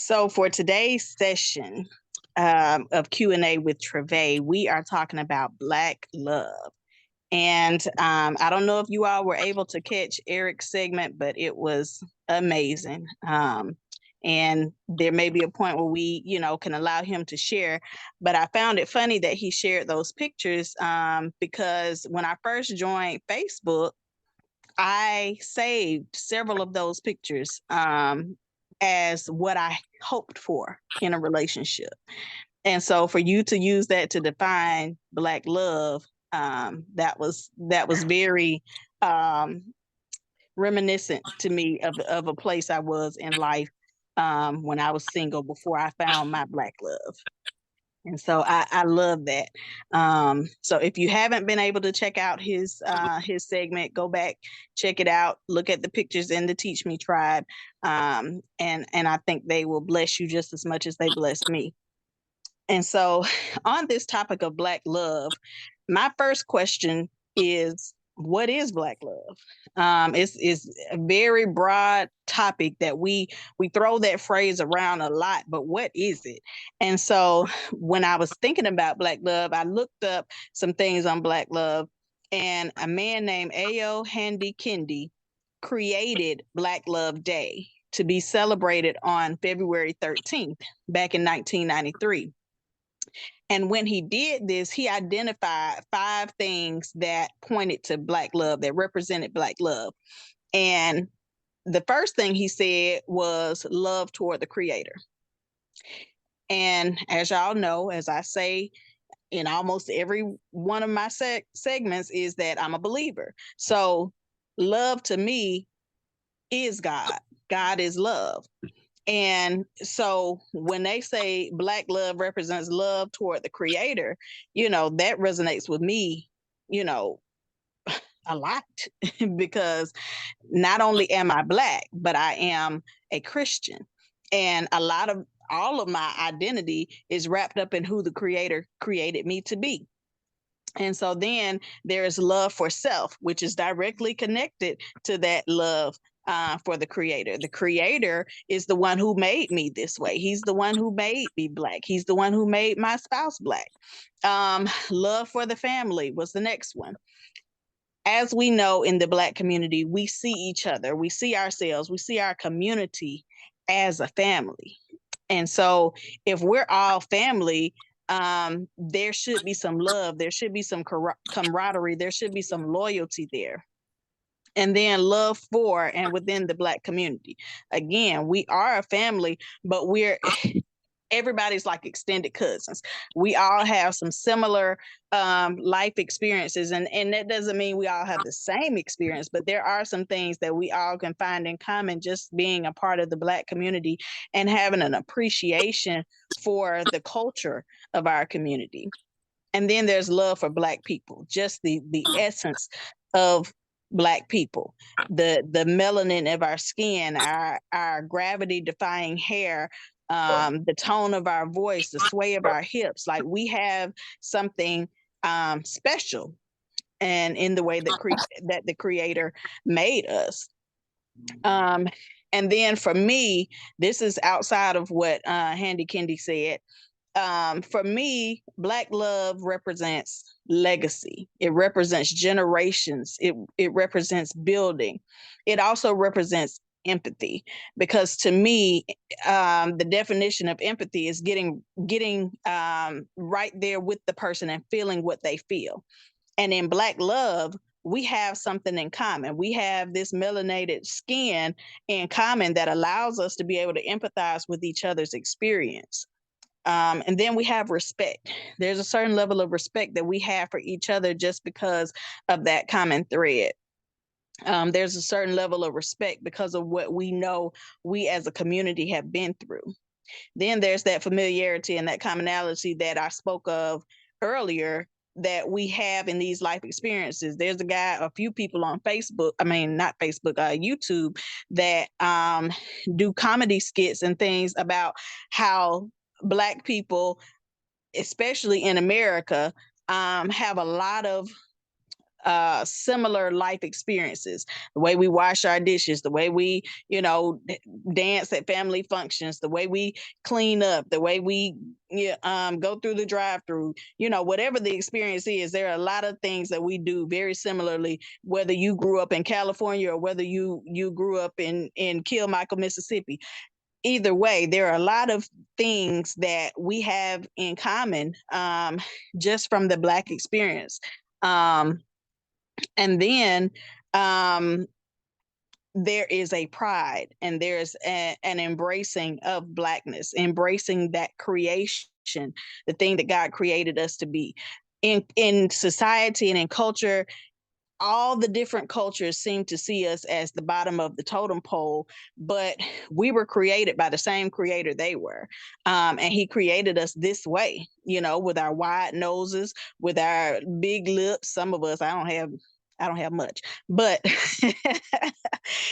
So for today's session of Q&A with Travaé, we are talking about Black love. And I don't know if you all were able to catch Eric's segment, but it was amazing. And there may be a point where we, can allow him to share. But I found it funny that he shared those pictures because when I first joined Facebook, I saved several of those pictures as what I hoped for in a relationship. And so for you to use that to define Black love, that was very reminiscent to me of a place I was in life when I was single before I found my Black love. And so I love that. So if you haven't been able to check out his segment, go back, check it out, look at the pictures in the Teach Me Tribe. And I think they will bless you just as much as they blessed me. And so on this topic of Black love, my first question is, what is Black love? It's a very broad topic that we throw that phrase around a lot, but what is it? And so when I was thinking about Black love, I looked up some things on Black love, and a man named Ayo Handy Kendi created Black Love Day to be celebrated on February 13th back in 1993. And when he did this, he identified 5 things that pointed to Black love, that represented Black love. And the first thing he said was love toward the Creator. And as y'all know, as I say in almost every one of my segments, is that I'm a believer. So love to me is God. God is love. And so when they say Black love represents love toward the Creator, that resonates with me, a lot because not only am I Black, but I am a Christian. And all of my identity is wrapped up in who the Creator created me to be. And so then there is love for self, which is directly connected to that love for the Creator. The Creator is the one who made me this way. He's the one who made me Black. He's the one who made my spouse Black. Love for the family was the next one. As we know, in the Black community, we see each other, we see ourselves, we see our community as a family. And so if we're all family, there should be some love, there should be some camaraderie, there should be some loyalty there. And then love for and within the Black community. Again, we are a family, but everybody's like extended cousins. We all have some similar life experiences, and that doesn't mean we all have the same experience, but there are some things that we all can find in common just being a part of the Black community and having an appreciation for the culture of our community. And then there's love for Black people, just the essence of Black people, the melanin of our skin, our gravity defying hair, the tone of our voice, the sway of our hips. Like, we have something special, and in the way that the Creator made us. And then for me, this is outside of what Handy Kendi said. For me, Black love represents legacy. It represents generations. It represents building. It also represents empathy, because to me, the definition of empathy is getting right there with the person and feeling what they feel. And in Black love, we have something in common. We have this melanated skin in common that allows us to be able to empathize with each other's experience. And then we have respect. There's a certain level of respect that we have for each other just because of that common thread. There's a certain level of respect because of what we know we as a community have been through. Then there's that familiarity and that commonality that I spoke of earlier that we have in these life experiences. There's a few people on YouTube that do comedy skits and things about how Black people, especially in America, have a lot of similar life experiences, the way we wash our dishes, the way we, dance at family functions, the way we clean up, the way we go through the drive-through, whatever the experience is, there are a lot of things that we do very similarly, whether you grew up in California or whether you grew up in Kill Michael, Mississippi. Either way, there are a lot of things that we have in common, just from the Black experience. Um, and then um, there is a pride and there's an embracing of Blackness, embracing that creation, the thing that God created us to be. In society and in culture, all the different cultures seem to see us as the bottom of the totem pole, but we were created by the same creator they were. And he created us this way, with our wide noses, with our big lips. Some of us, I don't have much, but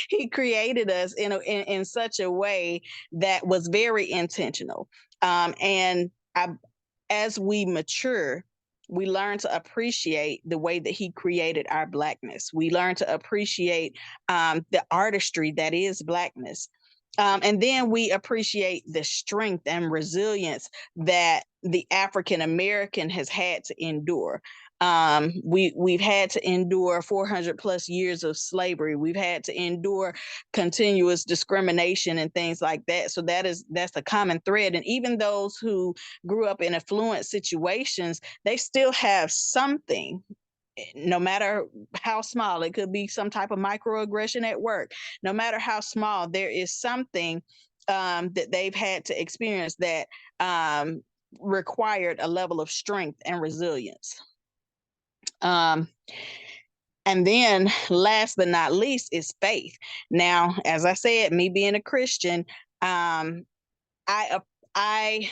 he created us in such a way that was very intentional. And as we mature, we learn to appreciate the way that he created our Blackness. We learn to appreciate the artistry that is Blackness. And then we appreciate the strength and resilience that the African American has had to endure. We've had to endure 400 plus years of slavery. We've had to endure continuous discrimination and things like that. So that's a common thread. And even those who grew up in affluent situations, they still have something, no matter how small. It could be some type of microaggression at work. No matter how small, there is something that they've had to experience that required a level of strength and resilience. Um, and then last but not least is faith. Now, as I said, me being a Christian, I I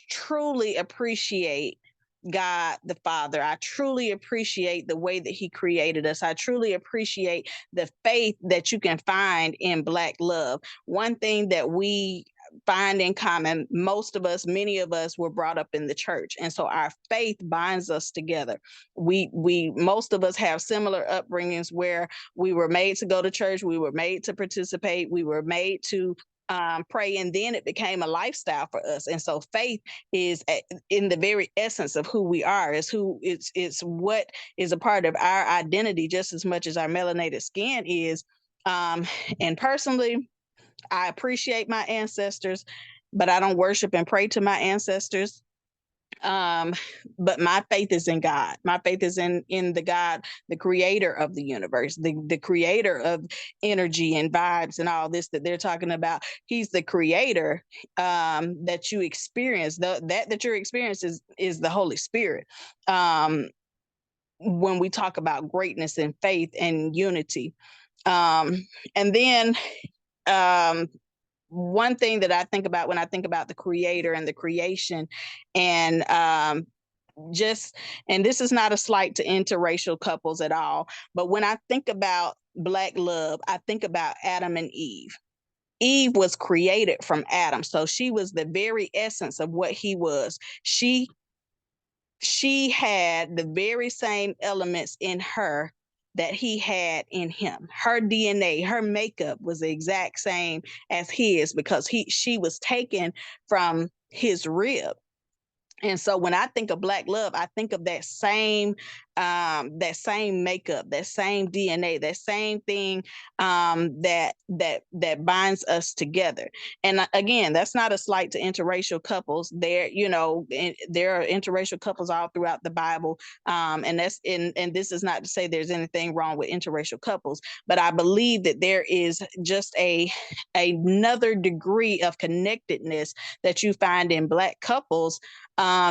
truly appreciate God the Father. I truly appreciate the way that he created us. I truly appreciate the faith that you can find in Black love. One thing that we find in common, most of us, many of us were brought up in the church. And so our faith binds us together. Most of us have similar upbringings where we were made to go to church. We were made to participate. We were made to pray. And then it became a lifestyle for us. And so faith is in the very essence of who we are. It's what is a part of our identity just as much as our melanated skin is. And personally, I appreciate my ancestors, but I don't worship and pray to my ancestors. um but my faith is in God. My faith is in the God, the creator of the universe, the creator of energy and vibes and all this that they're talking about. He's the creator. That you experience, that your experience is the Holy Spirit. When we talk about greatness and faith and unity. And then um one thing that I think about when I think about the creator and the creation, and just, and this is not a slight to interracial couples at all, but when I think about Black love, I think about Adam and Eve. Eve was created from Adam, so she was the very essence of what he was. She had the very same elements in her that he had in him. Her DNA, her makeup was the exact same as his, because she was taken from his rib. And so when I think of Black love, I think of that same makeup, that same DNA, that same thing, that binds us together. And again, that's not a slight to interracial couples. There are interracial couples all throughout the Bible, and this is not to say there's anything wrong with interracial couples, but I believe that there is just another degree of connectedness that you find in Black couples,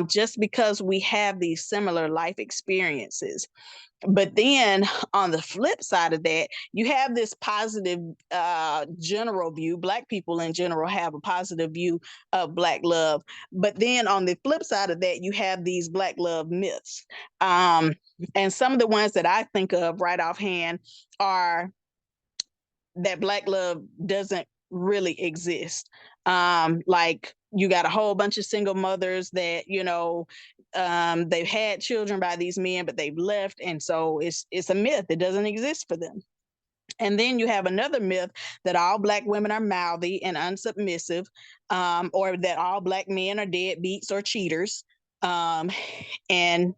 just because we have these similar life experiences. But then on the flip side of that, you have this positive general view. Black people in general have a positive view of Black love. But then on the flip side of that, you have these Black love myths. And some of the ones that I think of right offhand are that Black love doesn't really exist. Like you got a whole bunch of single mothers that, they've had children by these men, but they've left. And so it's a myth. It doesn't exist for them. And then you have another myth that all Black women are mouthy and unsubmissive, or that all Black men are deadbeats or cheaters. And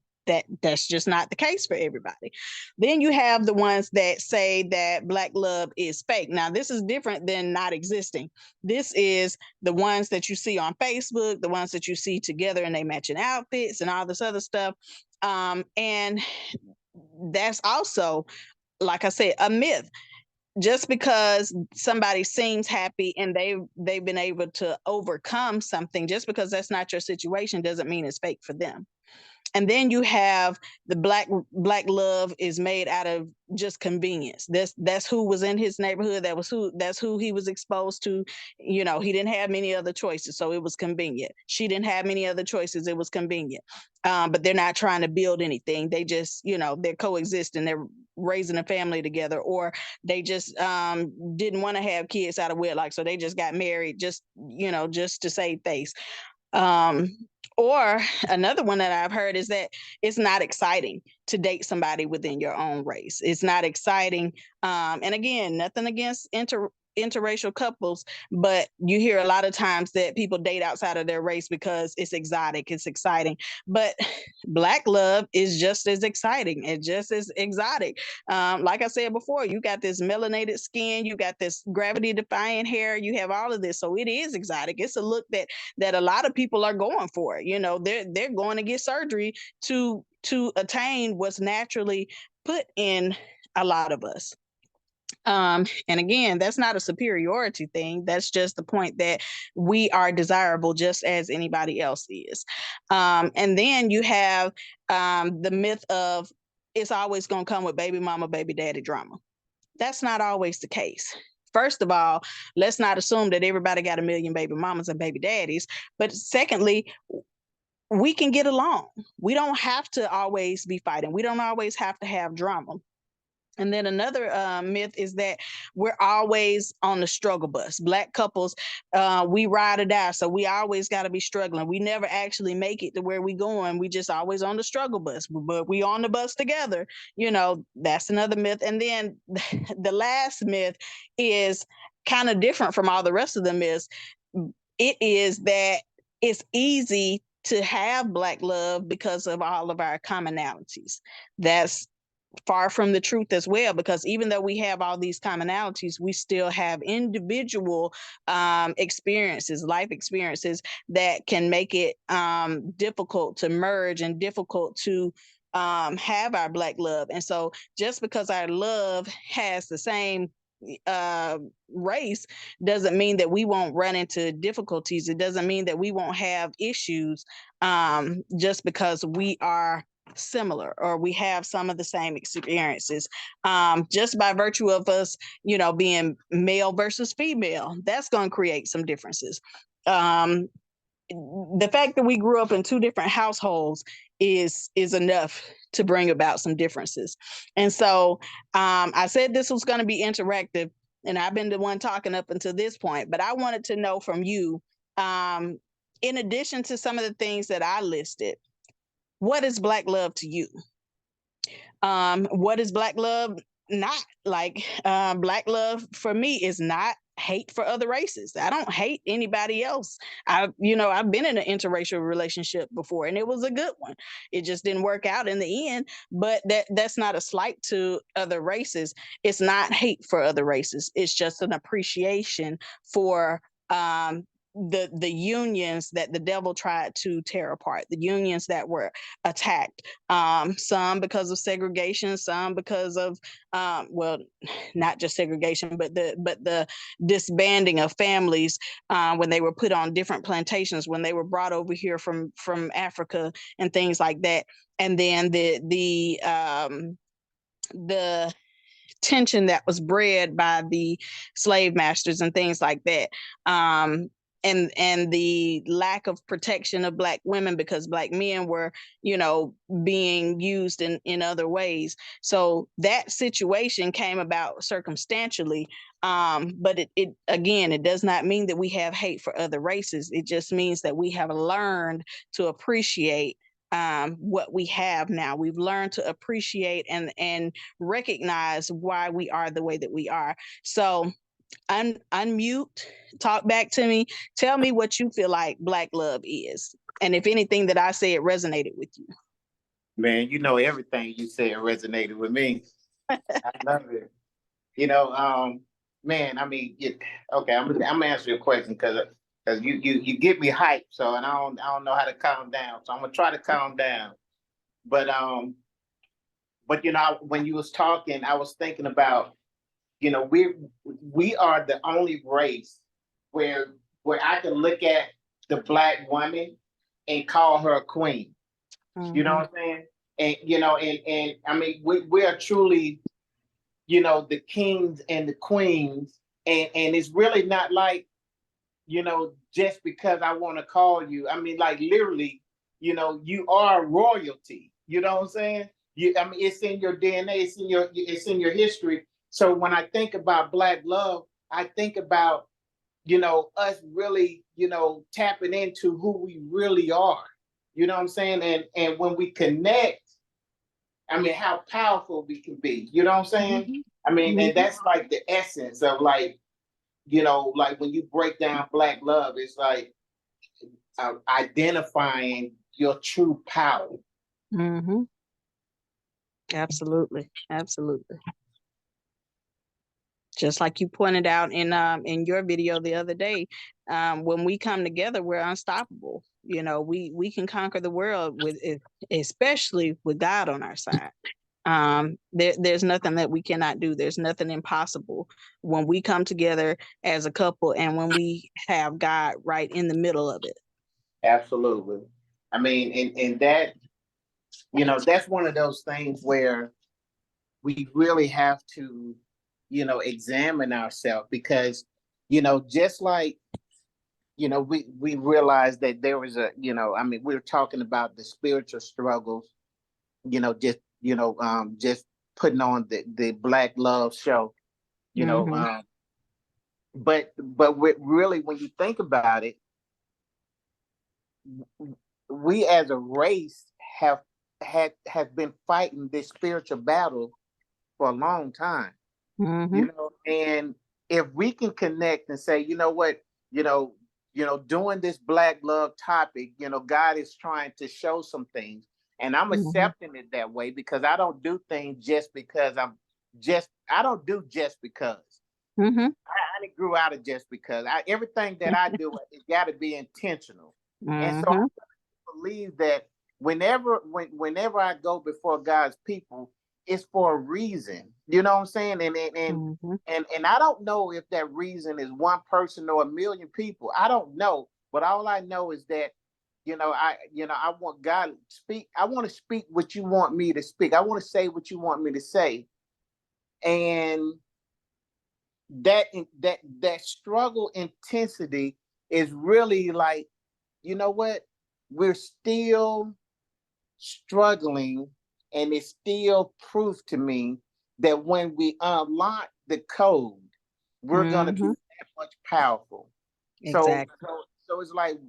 that's just not the case for everybody. Then you have the ones that say that Black love is fake. Now, this is different than not existing. This is the ones that you see on Facebook, the ones that you see together and they matching outfits and all this other stuff. And that's also, like I said, a myth. Just because somebody seems happy and they've been able to overcome something, just because that's not your situation doesn't mean it's fake for them. And then you have the black love is made out of just convenience. That's who was in his neighborhood. That's who he was exposed to. He didn't have many other choices, so it was convenient. She didn't have many other choices. It was convenient. But they're not trying to build anything. They just, they're coexisting. They're raising a family together, or they just didn't want to have kids out of wedlock, so they just got married, just to save face. Or another one that I've heard is that it's not exciting to date somebody within your own race. It's not exciting. And again, nothing against interracial couples, but you hear a lot of times that people date outside of their race because it's exotic, it's exciting. But Black love is just as exciting, it's just as exotic. Like I said before, you got this melanated skin, you got this gravity defying hair, you have all of this, so it is exotic. It's a look that a lot of people are going for. They're going to get surgery to attain what's naturally put in a lot of us. And again, that's not a superiority thing. That's just the point that we are desirable just as anybody else is. And then you have the myth of it's always going to come with baby mama, baby daddy drama. That's not always the case. First of all, let's not assume that everybody got a million baby mamas and baby daddies. But secondly, we can get along. We don't have to always be fighting. We don't always have to have drama. And then another myth is that we're always on the struggle bus. Black couples, we ride or die, so we always got to be struggling. We never actually make it to where we going. We just always on the struggle bus, but we on the bus together. That's another myth. And then the last myth is kind of different from all the rest of the myths. It is that it's easy to have Black love because of all of our commonalities. That's far from the truth as well, because even though we have all these commonalities, we still have individual experiences, life experiences that can make it difficult to merge and difficult to have our Black love. And so just because our love has the same race doesn't mean that we won't run into difficulties. It doesn't mean that we won't have issues just because we are similar or we have some of the same experiences. Just by virtue of us being male versus female, that's going to create some differences. The fact that we grew up in two different households is enough to bring about some differences. And so I said this was going to be interactive, and I've been the one talking up until this point, but I wanted to know from you, in addition to some of the things that I listed, what is Black love to you? What is Black love not? Like, Black love for me is not hate for other races. I don't hate anybody else. I've been in an interracial relationship before, and it was a good one. It just didn't work out in the end, but that's not a slight to other races. It's not hate for other races. It's just an appreciation for the unions that the devil tried to tear apart, the unions that were attacked, some because of segregation, some because of well, not just segregation, but the disbanding of families when they were put on different plantations, when they were brought over here from Africa and things like that. And then the tension that was bred by the slave masters and things like that. and the lack of protection of Black women because Black men were, being used in other ways. So that situation came about circumstantially. But it again, it does not mean that we have hate for other races. It just means that we have learned to appreciate what we have now. We've learned to appreciate and recognize why we are the way that we are. So unmute, talk back to me, tell me what you feel like Black love is, and if anything that I said resonated with you. Man, everything you said resonated with me. I love it. Man, I mean, okay, I'm gonna answer your question because you get me hyped, so and I don't know how to calm down, so I'm gonna try to calm down. But when you was talking, I was thinking about, we are the only race where I can look at the Black woman and call her a queen. Mm-hmm. You know what I'm saying? And I mean, we are truly, the kings and the queens, and it's really not like, just because I want to call you. I mean, like literally, you are royalty. You know what I'm saying? I mean, it's in your DNA, it's in your history. So when I think about Black love, I think about, us really, tapping into who we really are. You know what I'm saying? And when we connect, I mean, how powerful we can be. You know what I'm saying? Mm-hmm. I mean, and that's like the essence of like, like when you break down Black love, it's like identifying your true power. Mm-hmm. Absolutely. Absolutely. Just like you pointed out in your video the other day, when we come together, we're unstoppable. We can conquer the world with it, especially with God on our side. There's nothing that we cannot do. There's nothing impossible when we come together as a couple and when we have God right in the middle of it. Absolutely. I mean, and that, that's one of those things where we really have to, examine ourselves because, just like, we realized that there was I mean, we were talking about the spiritual struggles, just putting on the Black love show, mm-hmm. But really, when you think about it, we as a race have been fighting this spiritual battle for a long time, mm-hmm. And if we can connect and say, you know what, doing this Black love topic, God is trying to show some things, and I'm mm-hmm. accepting it that way because I don't do things just because I don't do just because. Mm-hmm. I grew out of just because. Everything that I do, it's got to be intentional. Mm-hmm. And so I believe that whenever I go before God's people, it's for a reason. You know what I'm saying? And mm-hmm. and I don't know if that reason is one person or a million people. I don't know, but all I know is that I want God to speak. I want to speak what you want me to speak. I want to say what you want me to say, and that struggle intensity is really like, you know what? We're still struggling, and it's still proof to me that when we unlock the code, we're mm-hmm. gonna be that much powerful. Exactly. So it's like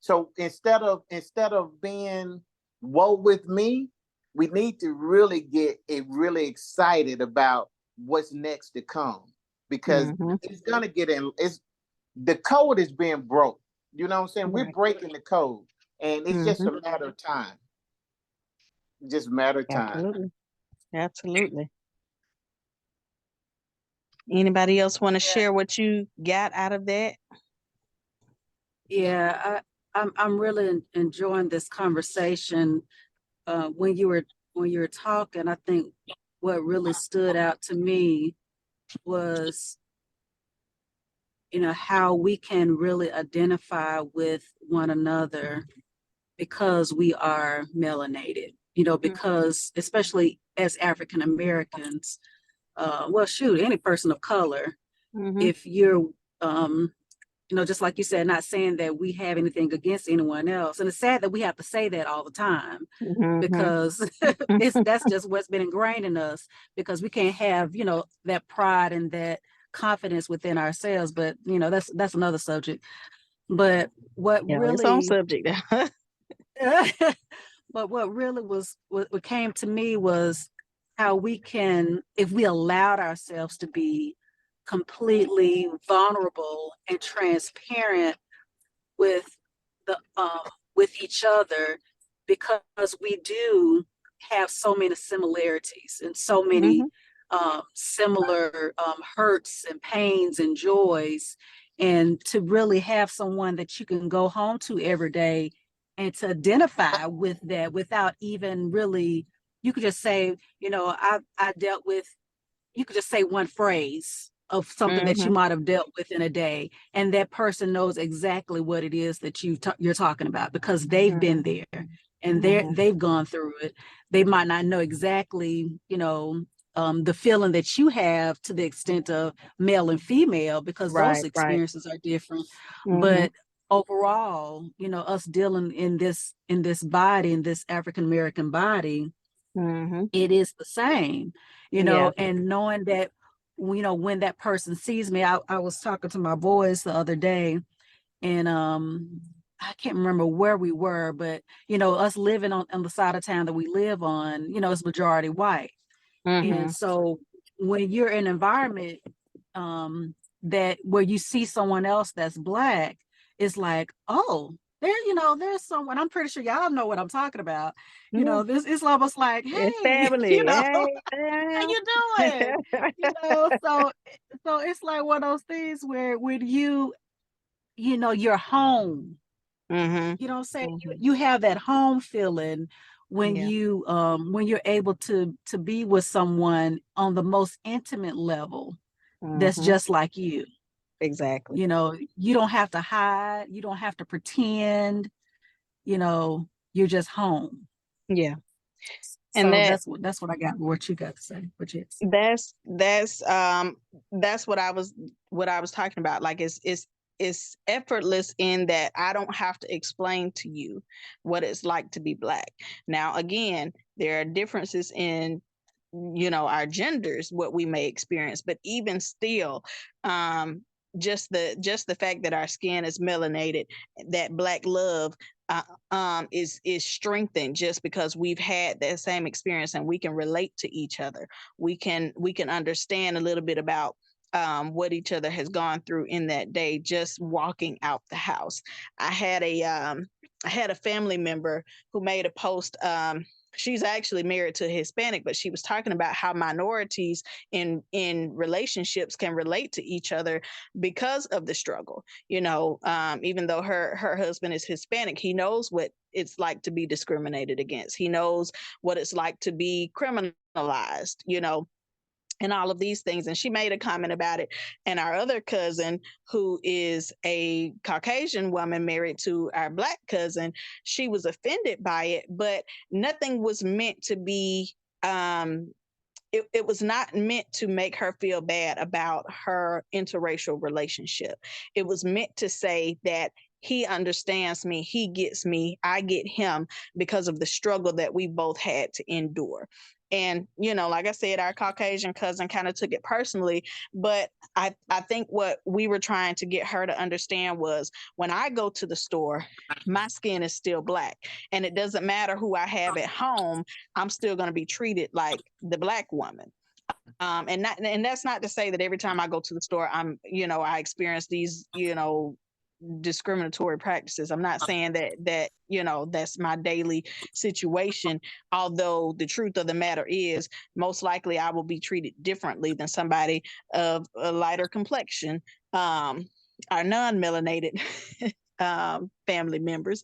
so instead of being woe with me, we need to really get really excited about what's next to come, because mm-hmm. it's gonna get in. The code is being broke. You know what I'm saying? Right. We're breaking the code, and it's mm-hmm. just a matter of time. Just a matter of time. Absolutely. Absolutely. Anybody else want to share what you got out of that? Yeah, I'm really enjoying this conversation. When you were talking, I think what really stood out to me was, how we can really identify with one another because we are melanated, because especially as African Americans, well, shoot, any person of color, mm-hmm. if you're, you know, just like you said, not saying that we have anything against anyone else. And it's sad that we have to say that all the time, because that's just what's been ingrained in us, because we can't have, you know, that pride and that confidence within ourselves. But, you know, that's another subject. But what It's on really subject. but what really was what came to me was how we can, if we allowed ourselves to be completely vulnerable and transparent with the with each other, because we do have so many similarities and so many similar hurts and pains and joys, and to really have someone that you can go home to every day and to identify with that without even really, you could just say, you know, I dealt with, you could just say one phrase of something that you might have dealt with in a day, and that person knows exactly what it is that you're talking about, because they've been there and they've gone through it. They might not know exactly, you know, the feeling that you have to the extent of male and female, because those experiences are different. But overall, you know, us dealing in this body, in this African American body, it is the same, you know. And knowing that, you know, when that person sees me, I was talking to my boys the other day, and I can't remember where we were, but you know, us living on the side of town that we live on, you know, it's majority white. And so when you're in an environment that where you see someone else that's Black, it's like, oh, there, you know, there's someone, I'm pretty sure y'all know what I'm talking about. You know, this, it's almost like, It's hey, you family. know, Hey, how you doing? You know, so it's like one of those things where when you know, you're home. You know what I'm saying? You have that home feeling when when you're able to be with someone on the most intimate level that's just like you. Exactly. You know, you don't have to hide, you don't have to pretend, you know, you're just home. Yeah. And So that's what I got, what you got to say. What you that's what I was talking about. Like it's effortless in that I don't have to explain to you what it's like to be Black. Now again, there are differences in, you know, our genders, what we may experience, but even still, just the fact that our skin is melanated, that Black love is strengthened just because we've had that same experience and we can relate to each other. We can understand a little bit about what each other has gone through in that day, just walking out the house. I had a family member who made a post. She's actually married to a Hispanic, but she was talking about how minorities in relationships can relate to each other because of the struggle. You know, even though her husband is Hispanic, he knows what it's like to be discriminated against. He knows what it's like to be criminalized, you know, and all of these things. And she made a comment about it. And our other cousin, who is a Caucasian woman married to our Black cousin, she was offended by it, but nothing was meant to be, it was not meant to make her feel bad about her interracial relationship. It was meant to say that he understands me, he gets me, I get him, because of the struggle that we both had to endure. And, you know, like I said, our Caucasian cousin kind of took it personally, but I think what we were trying to get her to understand was, when I go to the store, my skin is still Black, and it doesn't matter who I have at home, I'm still going to be treated like the Black woman. And that's not to say that every time I go to the store, I experience these, discriminatory practices. I'm not saying that that's my daily situation. Although the truth of the matter is, most likely I will be treated differently than somebody of a lighter complexion, our non-melanated family members.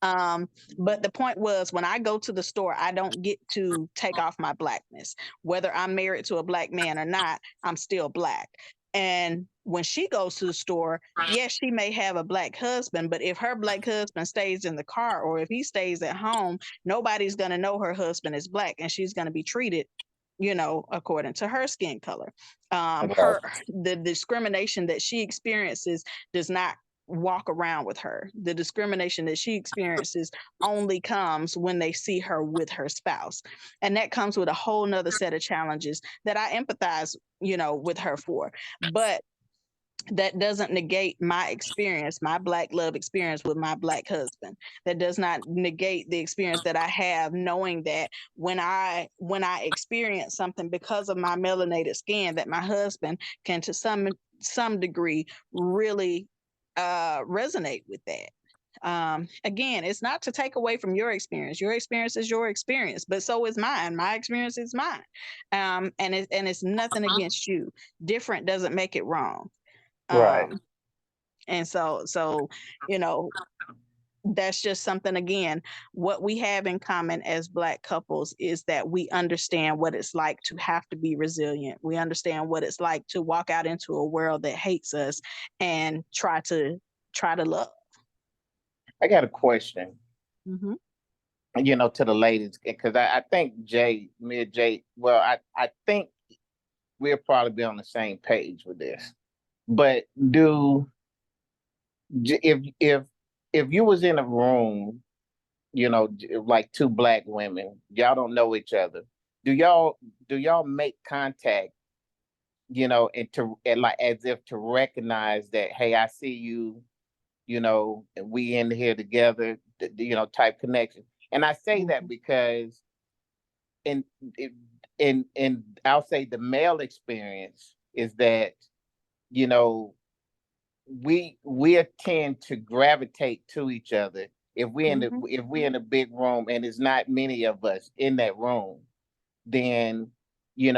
But the point was, when I go to the store, I don't get to take off my Blackness. Whether I'm married to a Black man or not, I'm still Black. And when she goes to the store, yes, she may have a Black husband, but if her Black husband stays in the car or if he stays at home, nobody's going to know her husband is Black, and she's going to be treated, according to her skin color. The discrimination that she experiences does not walk around with her. The discrimination that she experiences only comes when they see her with her spouse. And that comes with a whole nother set of challenges that I empathize, with her for. But that doesn't negate my experience, my Black love experience with my Black husband. That does not negate the experience that I have knowing that when I experience something because of my melanated skin, that my husband can to some degree really resonate with that. Again, it's not to take away from your experience. Your experience is your experience, but so is mine. My experience is mine. And it's nothing against you. Different doesn't make it wrong. Right. And so, that's just something, again, what we have in common as Black couples is that we understand what it's like to have to be resilient. We understand what it's like to walk out into a world that hates us and try to love. I got a question, Mm-hmm. To the ladies, because I think me and Jay, well, I think we'll probably be on the same page with this. But if you was in a room, like two Black women, y'all don't know each other, do y'all make contact, and like as if to recognize that, hey, I see you, and we in here together, type connection. And I say that because in I'll say the male experience is that, you know, we tend to gravitate to each other if we're in a big room and it's not many of us in that room. Then we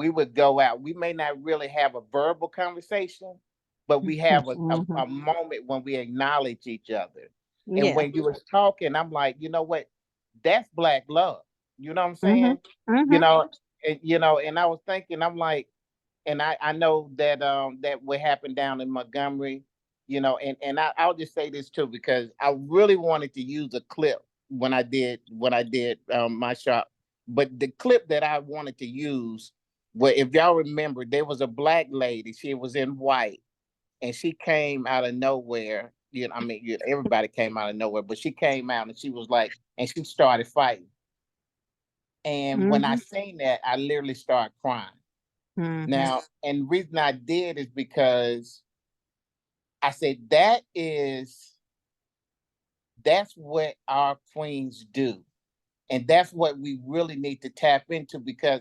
would go out. We may not really have a verbal conversation, but we have a moment when we acknowledge each other. And Yeah. when you was talking, I'm like, you know what? That's Black love. You know what I'm saying? You know, and I was thinking, I'm like, and I know that that what happened down in Montgomery, and I'll just say this too, because I really wanted to use a clip when I did my shop, but the clip that I wanted to use, well, if y'all remember, there was a Black lady. She was in white, and she came out of nowhere. I mean, everybody came out of nowhere, but she came out and she was like, and she started fighting. And when I seen that, I literally started crying. Now, and the reason I did is because I said that's what our queens do. And that's what we really need to tap into, because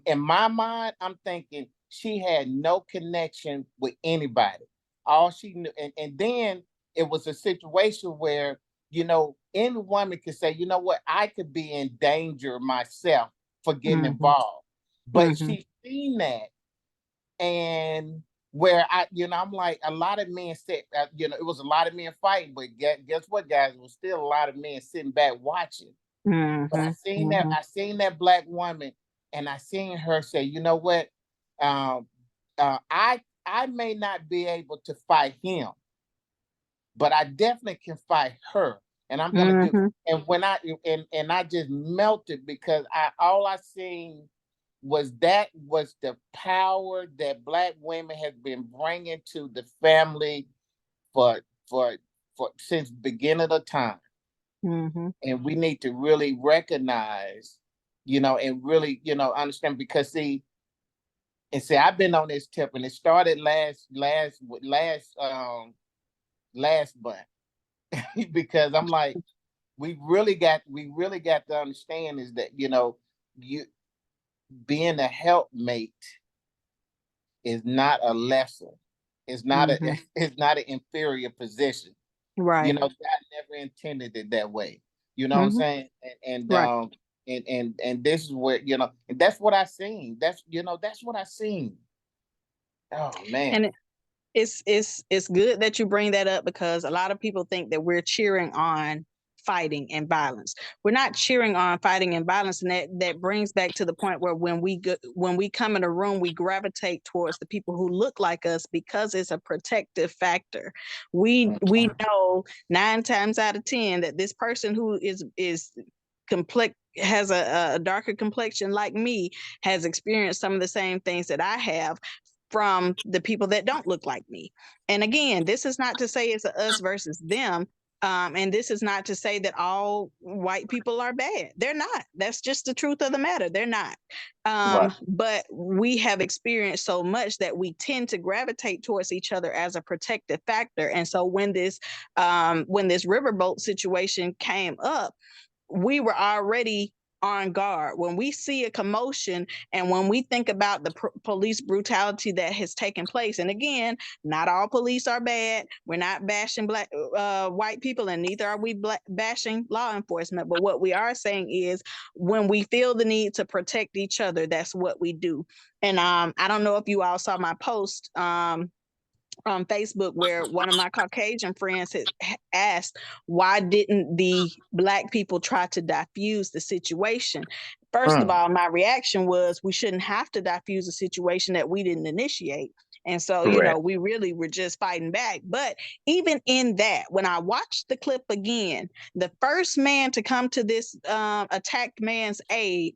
in my mind, I'm thinking she had no connection with anybody. All she knew, and then it was a situation where, any woman could say, you know what, I could be in danger myself for getting involved. But she seen that, and where I'm like, a lot of men said, it was a lot of men fighting, but guess what, guys? It was still a lot of men sitting back watching. But I seen that Black woman, and I seen her say, you know what? I may not be able to fight him, but I definitely can fight her. And I'm gonna do. And when I just melted, because all I seen was the power that Black women have been bringing to the family for since beginning of time. And we need to really recognize, and really, understand, because see, I've been on this tip, and it started last month, because I'm like, we really got to understand is that, you being a helpmate is not a lesson. It's not it's not an inferior position. Right. God never intended it that way. You know what I'm saying? And this is where, and that's what I seen. That's what I seen. Oh man. And it's good that you bring that up, because a lot of people think that we're cheering on fighting and violence. We're not cheering on fighting and violence, and that brings back to the point where when we come in a room, we gravitate towards the people who look like us, because it's a protective factor. We know 9 times out of 10 that this person who is complex has a darker complexion like me has experienced some of the same things that I have from the people that don't look like me. And again, this is not to say it's a us versus them. And this is not to say that all white people are bad. They're not. That's just the truth of the matter. They're not. Right. But we have experienced so much that we tend to gravitate towards each other as a protective factor. And so when this riverboat situation came up, we were already on guard. When we see a commotion and when we think about the police brutality that has taken place, and again, not all police are bad. We're not bashing white people, and neither are we bashing law enforcement. But what we are saying is, when we feel the need to protect each other, that's what we do. And I don't know if you all saw my post on Facebook where one of my Caucasian friends had asked, why didn't the Black people try to diffuse the situation? First of all, my reaction was, we shouldn't have to diffuse a situation that we didn't initiate. And so, Correct. we really were just fighting back. But even in that, when I watched the clip again, the first man to come to this attacked man's aid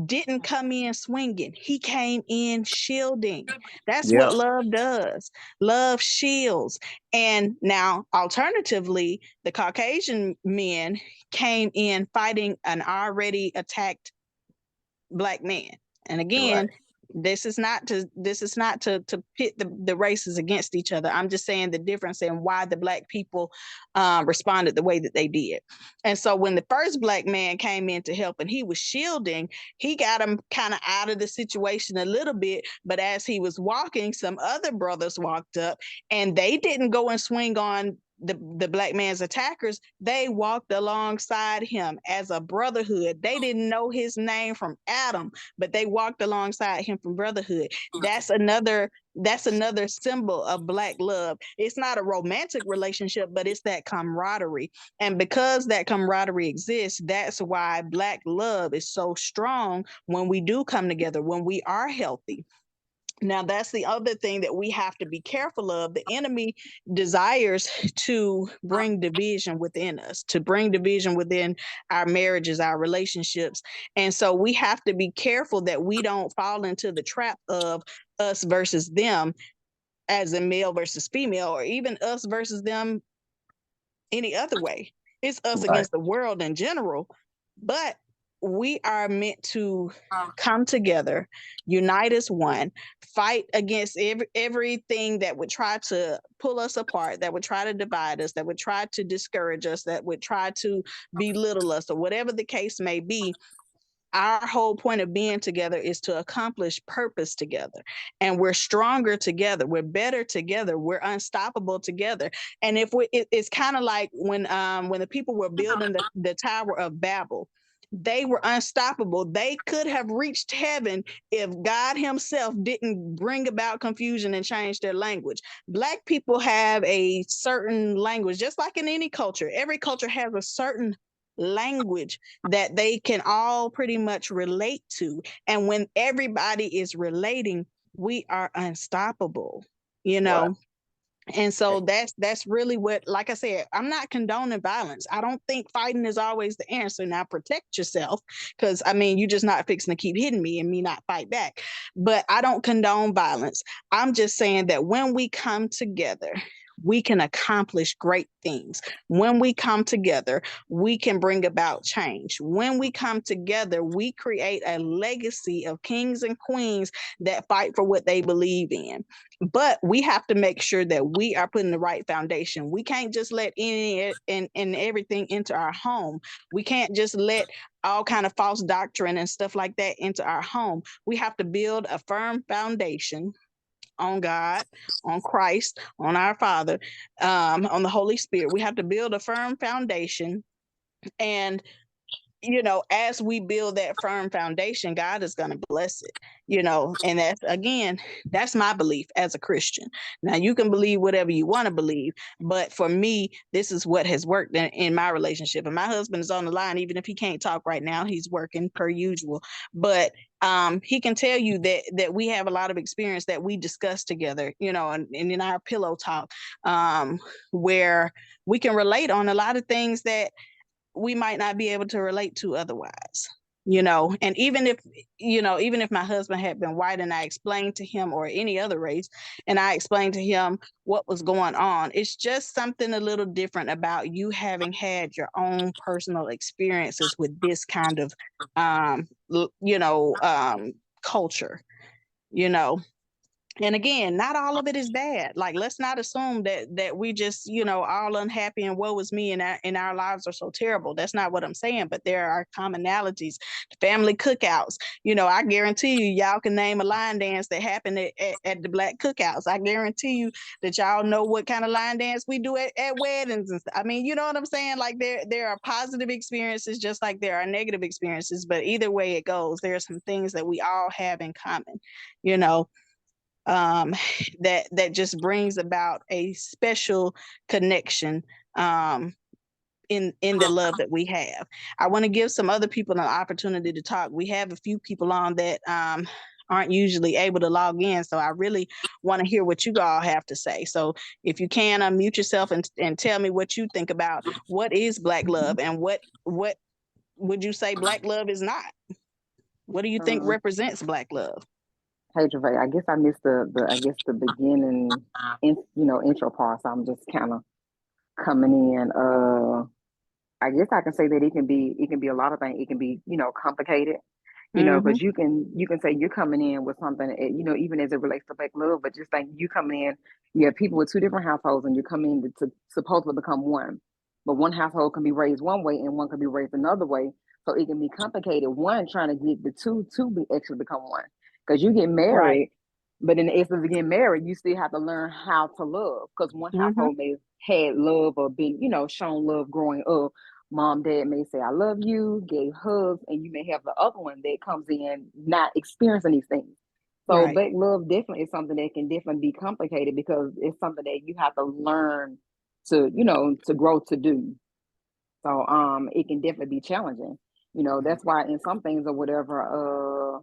didn't come in swinging. He came in shielding. That's Yeah. what love does. Love shields. And now, alternatively, the Caucasian men came in fighting an already attacked Black man. And again, Right. this is not to pit the races against each other. I'm just saying the difference in why the Black people responded the way that they did. And so when the first Black man came in to help and he was shielding, he got him kind of out of the situation a little bit. But as he was walking, some other brothers walked up and they didn't go and swing on the Black man's attackers. They walked alongside him as a brotherhood. They didn't know his name from Adam, but they walked alongside him from brotherhood. That's another symbol of Black love. It's not a romantic relationship, but it's that camaraderie. And because that camaraderie exists, that's why Black love is so strong when we do come together, when we are healthy. Now, that's the other thing that we have to be careful of. The enemy desires to bring division within us, to bring division within our marriages, our relationships. And so we have to be careful that we don't fall into the trap of us versus them, as in male versus female, or even us versus them any other way. It's us Right. against the world in general. But we are meant to come together, unite as one, fight against everything that would try to pull us apart, that would try to divide us, that would try to discourage us, that would try to belittle us, or whatever the case may be. Our whole point of being together is to accomplish purpose together, and we're stronger together, we're better together, we're unstoppable together. And if it's kind of like when the people were building the Tower of Babel, they were unstoppable. They could have reached heaven if God himself didn't bring about confusion and change their language. Black people have a certain language, just like in any culture. Every culture has a certain language that they can all pretty much relate to. And when everybody is relating, we are unstoppable, you Right. know. And so that's really what, like I said, I'm not condoning violence. I don't think fighting is always the answer. Now protect yourself, because I mean, you're just not fixing to keep hitting me and me not fight back. But I don't condone violence. I'm just saying that when we come together, we can accomplish great things. When we come together, we can bring about change. When we come together, we create a legacy of kings and queens that fight for what they believe in. But we have to make sure that we are putting the right foundation. We can't just let any and everything into our home. We can't just let all kind of false doctrine and stuff like that into our home. We have to build a firm foundation on God, on Christ, on our Father, on the Holy Spirit. We have to build a firm foundation. And as we build that firm foundation, God is going to bless it, and that's my belief as a Christian. Now, you can believe whatever you want to believe, but for me, this is what has worked in my relationship. And my husband is on the line, even if he can't talk right now, he's working per usual. But he can tell you that we have a lot of experience that we discuss together, and in our pillow talk, where we can relate on a lot of things that we might not be able to relate to otherwise. And even if my husband had been white and I explained to him, or any other race, and I explained to him what was going on, it's just something a little different about you having had your own personal experiences with this kind of, culture, you know. And again, not all of it is bad. Like, let's not assume that we just, all unhappy and woe is me, and our lives are so terrible. That's not what I'm saying. But there are commonalities, family cookouts. I guarantee you, y'all can name a line dance that happened at the Black cookouts. I guarantee you that y'all know what kind of line dance we do at weddings and stuff. I mean, you know what I'm saying? Like, there are positive experiences just like there are negative experiences. But either way it goes, there are some things that we all have in common. You know, that just brings about a special connection in the love that we have. I want to give some other people an opportunity to talk. We have a few people on that aren't usually able to log in, so I really want to hear what you all have to say. So if you can, unmute yourself and tell me what you think about what is Black love, and what would you say Black love is not? What do you think represents Black love? Hey, Travaé, I guess I missed the beginning, intro part. So I'm just kind of coming in. I guess I can say that it can be a lot of things. It can be, complicated, because you can say you're coming in with something, even as it relates to Black love, but just think you coming in, you have people with two different households, and you come in to supposedly become one. But one household can be raised one way and one can be raised another way. So it can be complicated. One trying to get the two to be actually become one. Because you get married, Right. but in the essence of getting married, you still have to learn how to love. Because one household may had love or been, shown love growing up. Mom, dad may say, I love you, gave hugs, and you may have the other one that comes in not experiencing these things. So Right. Black love definitely is something that can definitely be complicated because it's something that you have to learn to, to grow to do. So it can definitely be challenging. That's why in some things or whatever,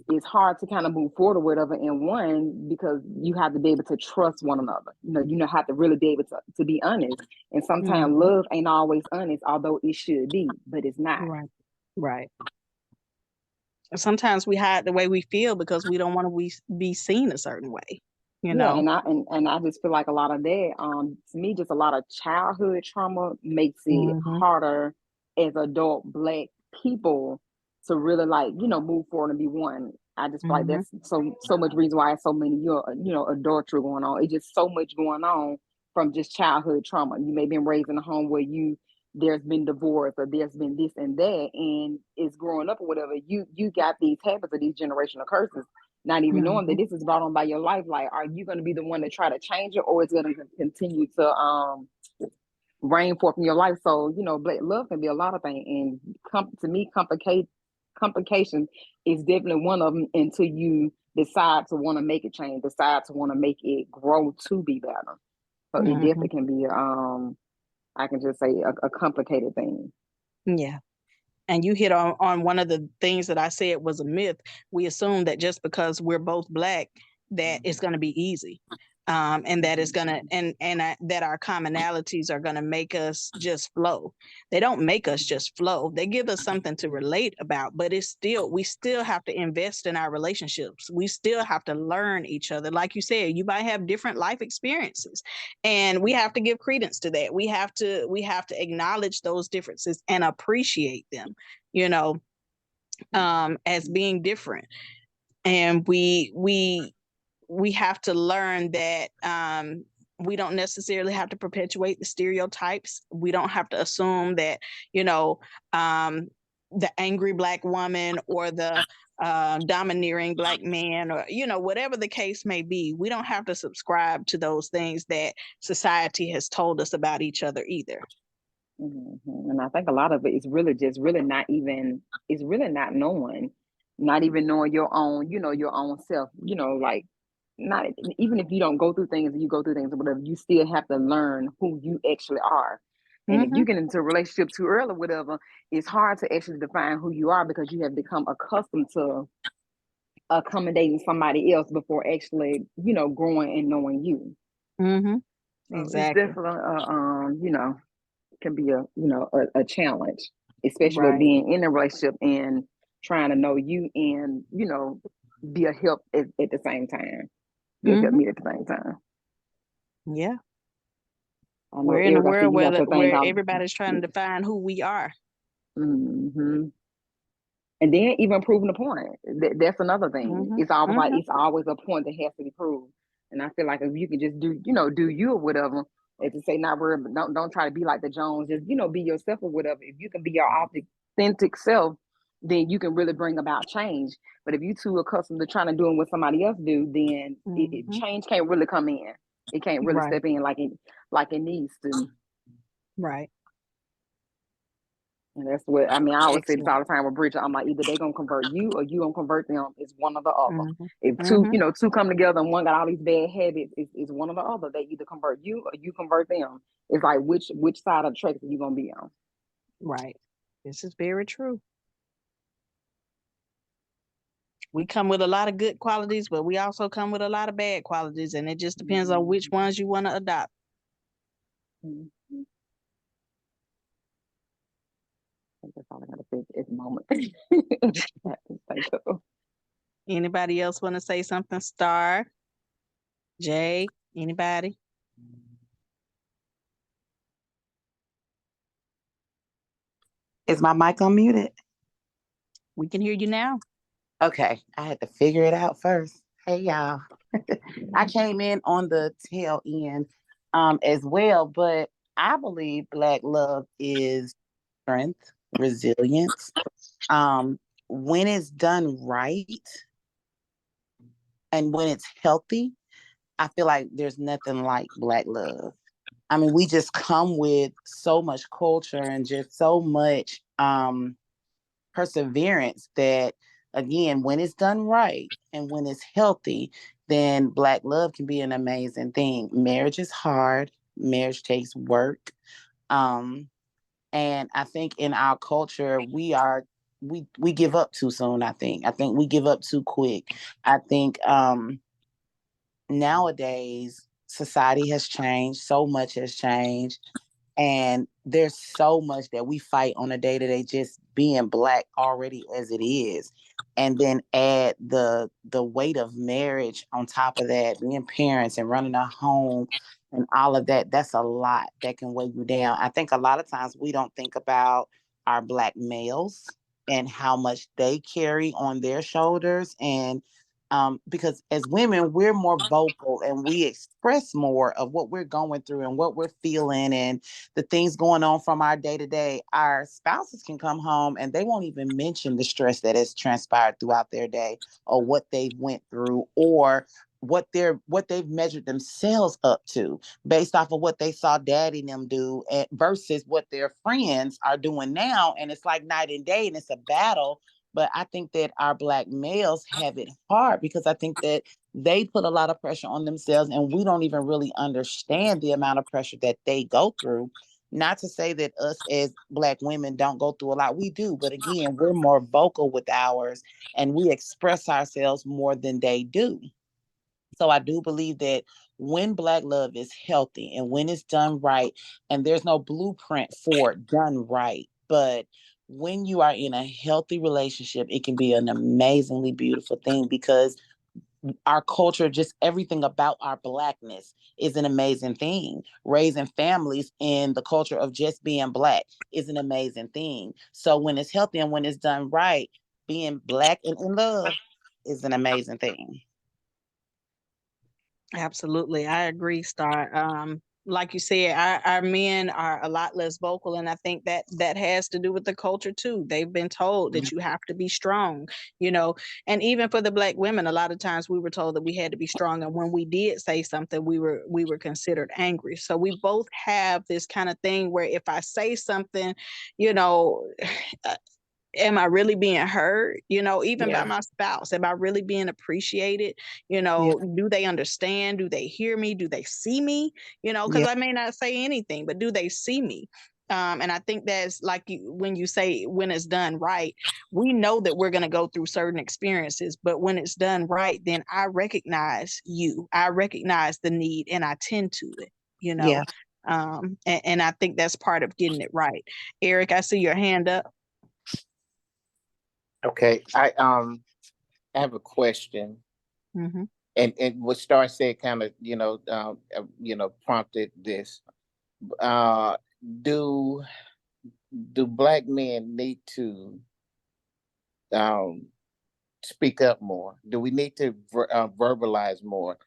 it's hard to kind of move forward or whatever in one because you have to be able to trust one another. Have to really be able to be honest. And sometimes love ain't always honest, although it should be, but it's not. Right. Sometimes we hide the way we feel because we don't want to be seen a certain way. Yeah, and I just feel like a lot of that, to me, just a lot of childhood trauma makes it harder as adult Black people to really move forward and be one. I just feel like that's so much reason why so many adultery going on. It's just so much going on from just childhood trauma. You may have been raised in a home where there's been divorce or there's been this and that, and it's growing up or whatever. You got these habits of these generational curses, not even knowing that this is brought on by your life. Like, are you going to be the one to try to change it, or is it going to continue to reign forth in your life? So, Black love can be a lot of things, and to me, complication is definitely one of them until you decide to want to make it change, decide to want to make it grow to be better. So it definitely can be, I can just say a complicated thing. Yeah. And you hit on one of the things that I said was a myth. We assume that just because we're both Black, that it's going to be easy. And that is gonna that our commonalities are gonna make us just flow. They don't make us just flow. They give us something to relate about, but we still have to invest in our relationships. We still have to learn each other. Like you said, you might have different life experiences, and we have to give credence to that. We have to acknowledge those differences and appreciate them, as being different. And we have to learn that we don't necessarily have to perpetuate the stereotypes. We don't have to assume that, the angry Black woman or the domineering Black man, or, whatever the case may be, we don't have to subscribe to those things that society has told us about each other either. And I think a lot of it is really not even, it's really not knowing your own, your own self, like, not even if you don't go through things and you go through things or whatever, you still have to learn who you actually are. And if you get into a relationship too early, whatever, it's hard to actually define who you are because you have become accustomed to accommodating somebody else before actually, growing and knowing you. Exactly. It's definitely, can be a challenge. especially with Right. being in a relationship and trying to know you and, you know, be a help at the same time. Be a help me at the same time. Yeah. I know We're in a Eric, I see world you got your thing where out. everybody's trying to define who we are. Mm-hmm. And then even proving the point. That's another thing. It's always like it's always a point that has to be proved. And I feel like if you can just do, you know, do you or whatever, as to say not worry, but don't try to be like the Jones, just, you know, be yourself or whatever. If you can be your authentic self, then you can really bring about change. But if you too accustomed to trying to doing what somebody else do, then change can't really come in. It can't really step in like it needs to. Right. And that's what I mean. I always say this Excellent. all the time with Bridget. I'm like, either they're gonna convert you or you gonna convert them. It's one or the other. Mm-hmm. If two, you know, two come together and one got all these bad habits, it's one or the other. They either convert you or you convert them. It's like which side of the tracks are you gonna be on? Right. This is very true. We come with a lot of good qualities, but we also come with a lot of bad qualities, and it just depends on which ones you want to adopt. Mm-hmm. I think that's all I gotta say at the moment. Anybody else want to say something? Star, Jay, anybody? Is my mic unmuted? We can hear you now. Okay, I had to figure it out first. Hey, y'all. I came in on the tail end as well, but I believe Black love is strength, resilience. When it's done right and when it's healthy, I feel like there's nothing like Black love. I mean, we just come with so much culture and just so much perseverance that, again, when it's done right and when it's healthy, then Black love can be an amazing thing. Marriage is hard. Marriage takes work. And I think in our culture, we give up too soon. I think we give up too quick. I think nowadays society has changed. So much has changed. And there's so much that we fight on a day-to-day just being Black already as it is. And then add the weight of marriage on top of that, being parents and running a home and all of that. That's a lot that can weigh you down. I think a lot of times we don't think about our Black males and how much they carry on their shoulders. And because as women, we're more vocal and we express more of what we're going through and what we're feeling and the things going on from our day to day. Our spouses can come home and they won't even mention the stress that has transpired throughout their day or what they've went through or what they've measured themselves up to based off of what they saw daddy and them do versus what their friends are doing now. And it's like night and day and it's a battle. But I think that our Black males have it hard because I think that they put a lot of pressure on themselves and we don't even really understand the amount of pressure that they go through. Not to say that us as Black women don't go through a lot. We do. But again, we're more vocal with ours and we express ourselves more than they do. So I do believe that when Black love is healthy and when it's done right, and there's no blueprint for it done right, but when you are in a healthy relationship, it can be an amazingly beautiful thing because our culture, just everything about our Blackness is an amazing thing. Raising families in the culture of just being Black is an amazing thing. So when it's healthy and when it's done right, being Black and in love is an amazing thing. Absolutely. I agree, Star. Like you said, our men are a lot less vocal, and I think that has to do with the culture too. They've been told that you have to be strong, you know, and even for the Black women, a lot of times we were told that we had to be strong, and when we did say something, we were considered angry. So we both have this kind of thing where if I say something, you know, am I really being heard? You know, even by my spouse, am I really being appreciated? You know, do they understand? Do they hear me? Do they see me? You know, because I may not say anything, but do they see me? And I think that's like when you say when it's done right, we know that we're going to go through certain experiences, but when it's done right, then I recognize you. I recognize the need and I tend to it, you know. Yeah. And I think that's part of getting it right. Eric, I see your hand up. Okay, I have a question. Mm-hmm. And what Star said kind of prompted this. Uh, do do Black men need to um speak up more? Do we need to verbalize more?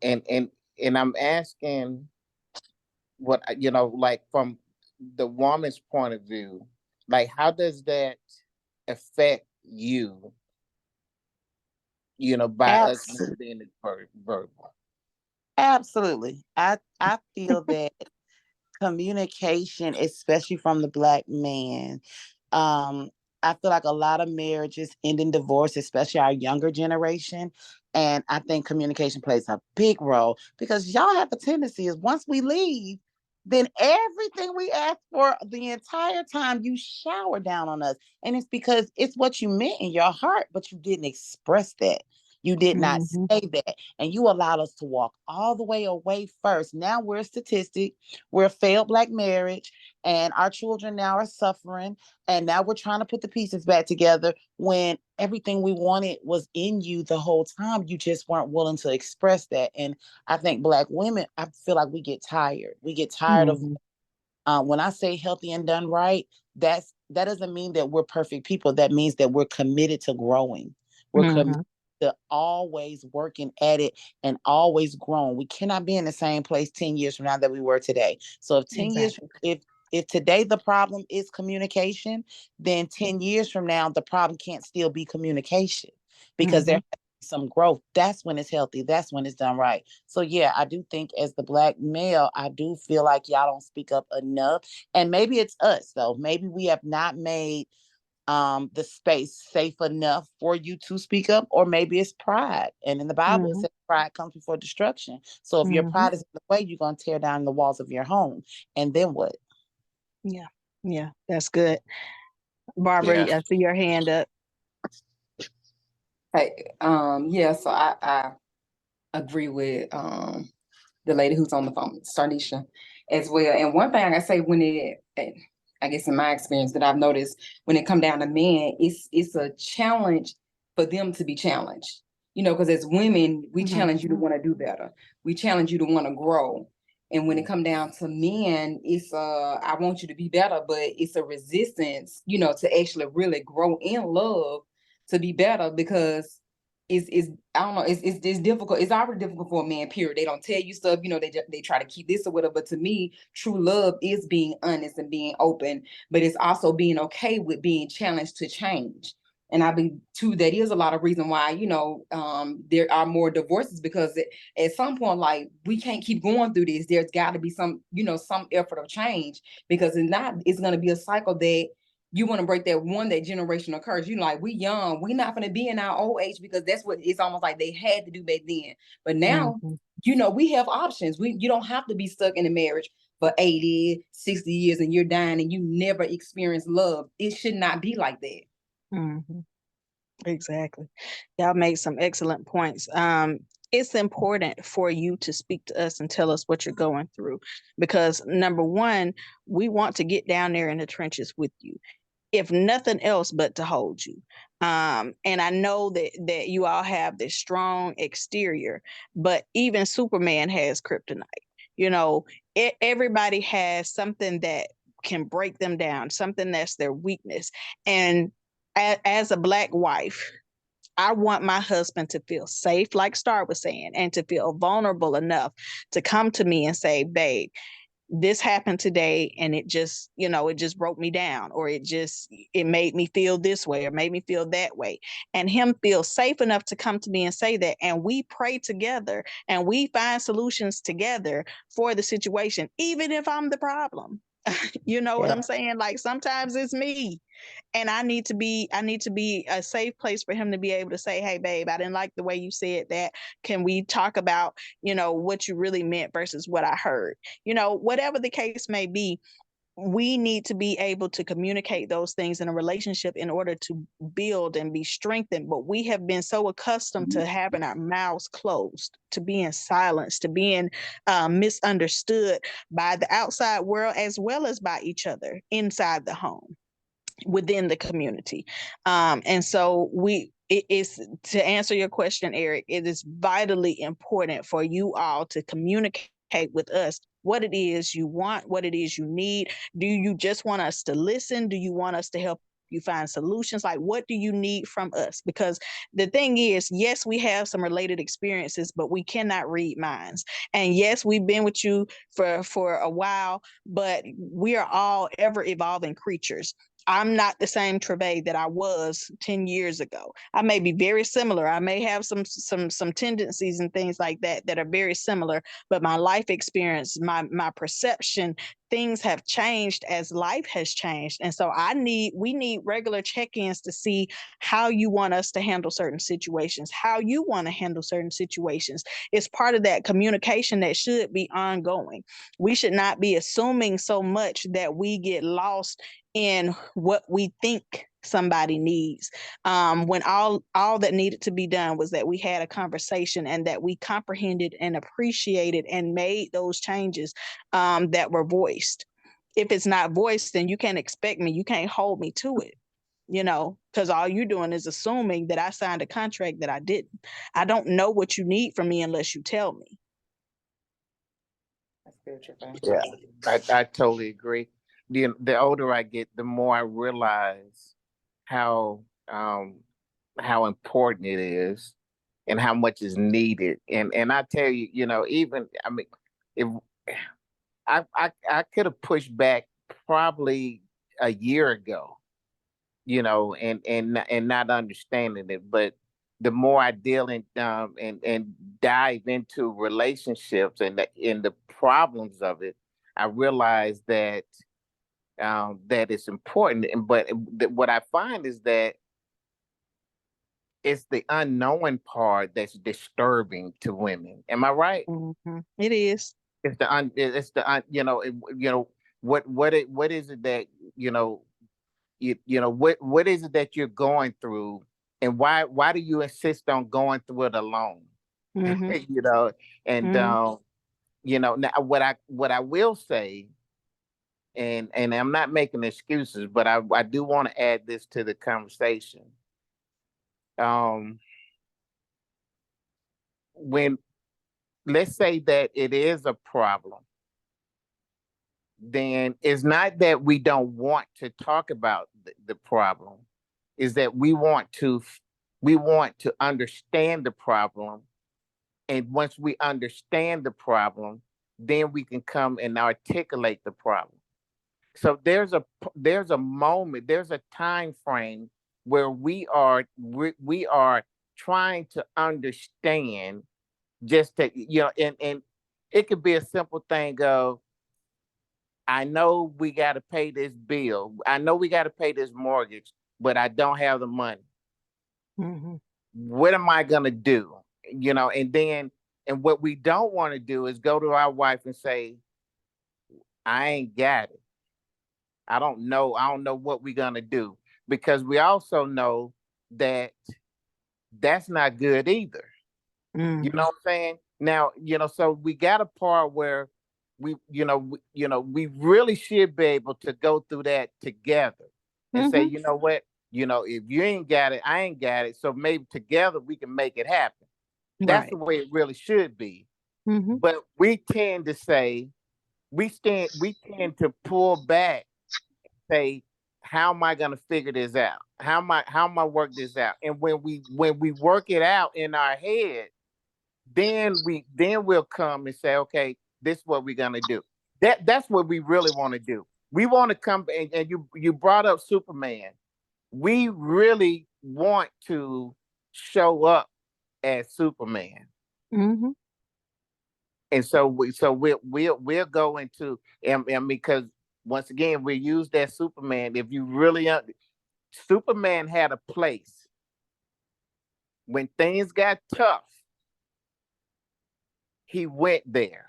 And I'm asking what like from the woman's point of view, like how does that affect you? By us not Absolutely. being verbal. Absolutely. I feel that communication, especially from the Black man, um, I feel like a lot of marriages end in divorce, especially our younger generation. And I think communication plays a big role because y'all have a tendency is once we leave, then everything we ask for the entire time you shower down on us. And it's because it's what you meant in your heart, but you didn't express that. You did not Mm-hmm. say that. And you allowed us to walk all the way away first. Now we're a statistic. We're a failed Black marriage. And our children now are suffering. And now we're trying to put the pieces back together when everything we wanted was in you the whole time. You just weren't willing to express that. And I think Black women, I feel like we get tired. We get tired of Mm-hmm. when I say healthy and done right, that doesn't mean that we're perfect people. That means that we're committed to growing. We're committed Mm-hmm. to always working at it and always growing. We cannot be in the same place 10 years from now that we were today. So if 10 years, Exactly. if today the problem is communication, then 10 years from now, the problem can't still be communication because there Mm-hmm. has to be some growth. That's when it's healthy. That's when it's done right. So yeah, I do think as the Black male, I do feel like y'all don't speak up enough. And maybe it's us though. Maybe we have not made the space safe enough for you to speak up, or maybe it's pride. And in the Bible, it Mm-hmm. says pride comes before destruction. So if your Mm-hmm. pride is in the way, you're gonna tear down the walls of your home. And then what? Yeah. Yeah. That's good. Barbara, Yeah. I see your hand up. Hey, yeah, so I agree with the lady who's on the phone, Sarnisha, as well. And one thing I say I guess in my experience that I've noticed when it come down to men, it's a challenge for them to be challenged. Because as women, we Mm-hmm. challenge you to want to do better. We challenge you to want to grow. And when it come down to men, it's I want you to be better, but it's a resistance, to actually really grow in love to be better because it's I don't know, it's difficult. It's already difficult for a man, period. They don't tell you stuff, they try to keep this or whatever. But to me, true love is being honest and being open, but it's also being okay with being challenged to change. And I believe too that is a lot of reason why, there are more divorces because at some point, like we can't keep going through this. There's got to be some, some effort of change because if not, it's going to be a cycle that you want to break that generational curse. Like we young, we not going to be in our old age because that's what it's almost like they had to do back then. But now, Mm-hmm. we have options. You don't have to be stuck in a marriage for 80, 60 years and you're dying and you never experience love. It should not be like that. Mm-hmm. Exactly. Y'all made some excellent points. It's important for you to speak to us and tell us what you're going through because number one, we want to get down there in the trenches with you, if nothing else but to hold you. And I know that you all have this strong exterior, but even Superman has kryptonite. You know, everybody has something that can break them down, something that's their weakness. And as a Black wife, I want my husband to feel safe, like Star was saying, and to feel vulnerable enough to come to me and say, babe, this happened today and it just broke me down, or it made me feel this way or made me feel that way. And him feel safe enough to come to me and say that. And we pray together and we find solutions together for the situation, even if I'm the problem. You know what Yeah. I'm saying? Like sometimes it's me and I need to be a safe place for him to be able to say, hey babe, I didn't like the way you said that. Can we talk about, what you really meant versus what I heard? Whatever the case may be. we need to be able to communicate those things in a relationship in order to build and be strengthened. But we have been so accustomed to having our mouths closed, to being silenced, to being misunderstood by the outside world as well as by each other inside the home, within the community. And so it is, to answer your question, Eric, it is vitally important for you all to communicate with us what it is you want, what it is you need. Do you just want us to listen? Do you want us to help you find solutions? Like, what do you need from us? Because the thing is, yes, we have some related experiences, but we cannot read minds. And yes, we've been with you for a while, but we are all ever evolving creatures. I'm not the same Travaé that I was 10 years ago. I may be very similar. I may have some tendencies and things like that that are very similar, but my life experience, my perception, things have changed as life has changed. And so we need regular check-ins to see how you want us to handle certain situations, how you want to handle certain situations. It's part of that communication that should be ongoing. We should not be assuming so much that we get lost in what we think somebody needs, when all that needed to be done was that we had a conversation and that we comprehended and appreciated and made those changes that were voiced. If it's not voiced, then you can't expect me, you can't hold me to it, because all you're doing is assuming that I signed a contract that I didn't. I don't know what you need from me unless you tell me. Yeah, I totally agree. The older I get, the more I realize how important it is and how much is needed. And I tell you, even I mean, if I could have pushed back probably a year ago, and not understanding it, but the more I deal in and dive into relationships and the problems of it, I realize that that it's important. What I find is that it's the unknowing part that's disturbing to women. Am I right? Mm-hmm. It is. What is it that what is it that you're going through, and why do you insist on going through it alone? Mm-hmm. And now what I will say, and I'm not making excuses, but I do want to add this to the conversation. When let's say that it is a problem, then it's not that we don't want to talk about the problem, is that we want to understand the problem, and once we understand the problem, then we can come and articulate the problem. So there's a moment, there's a time frame where we are trying to understand, just that, and it could be a simple thing of, I know we got to pay this bill. I know we got to pay this mortgage, but I don't have the money. Mm-hmm. What am I going to do? And what we don't want to do is go to our wife and say, I ain't got it. I don't know. I don't know what we're going to do, because we also know that that's not good either. Mm-hmm. You know what I'm saying? Now, so we got a part where we really should be able to go through that together and say, Mm-hmm. you know what, if you ain't got it, I ain't got it. So maybe together we can make it happen. That's Right. the way it really should be. Mm-hmm. But we tend to say, we tend to pull back, say, how am I going to figure this out? How am I work this out? And when we work it out in our head, then we'll come and say, okay, this is what we're gonna do. That's what we really want to do. We want to come, and you brought up Superman. We really want to show up as Superman. Mm-hmm. And so we'll go into, and because once again we use that Superman. If you really Superman had a place when things got tough. He went there.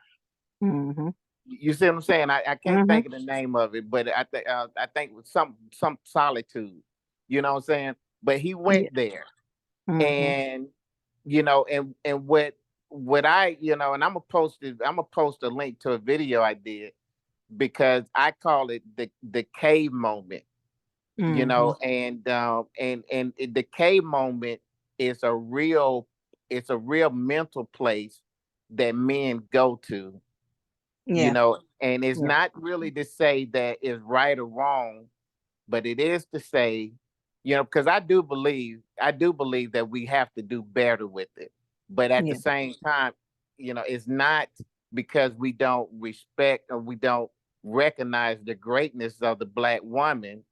Mm-hmm. You see what I'm saying? I can't Mm-hmm. think of the name of it, but I think it was some solitude. You know what I'm saying? But he Yeah. went there, Mm-hmm. and you know, and what I, you know, and I'm gonna post a link to a video I did, because I call it the cave moment. You Mm-hmm. know, the cave moment is it's a real mental place that men go to, you Yeah. know, and it's Yeah. not really to say that it's right or wrong, but it is to say, you know, because I do believe that we have to do better with it. But at the Yeah. same time, you know, it's not because we don't respect or we don't recognize the greatness of the Black woman.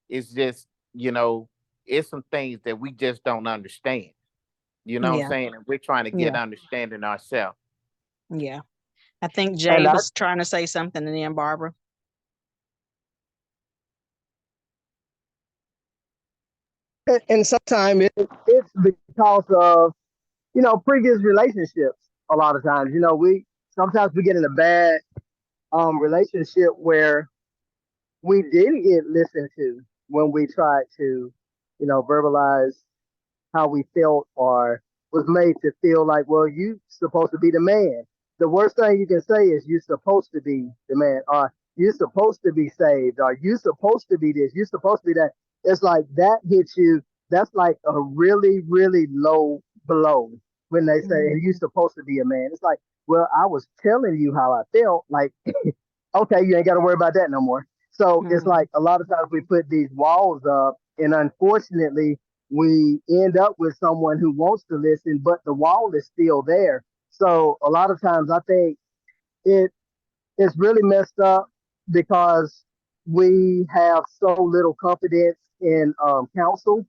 It's just, you know, it's some things that we just don't understand. You know what I'm Yeah. saying? And we're trying to get Yeah. understanding ourselves. Yeah. I think And Jay was trying to say something, and then Barbara. and sometimes it's because of, previous relationships. A lot of times, we sometimes we get in a bad relationship where we didn't get listened to when we tried to, verbalize how we felt, or was made to feel like, well, you supposed to be the man. The worst thing you can say is you're supposed to be the man, or you're supposed to be saved, or you're supposed to be this, you're supposed to be that. It's like that hits you. That's like a really, really low blow when they say, Mm-hmm. you're supposed to be a man. It's like, well, I was telling you how I felt. Like, okay, you ain't got to worry about that no more. So it's Mm-hmm. like a lot of times we put these walls up, and unfortunately, we end up with someone who wants to listen, but the wall is still there. So a lot of times I think it it's really messed up because we have so little confidence in counsel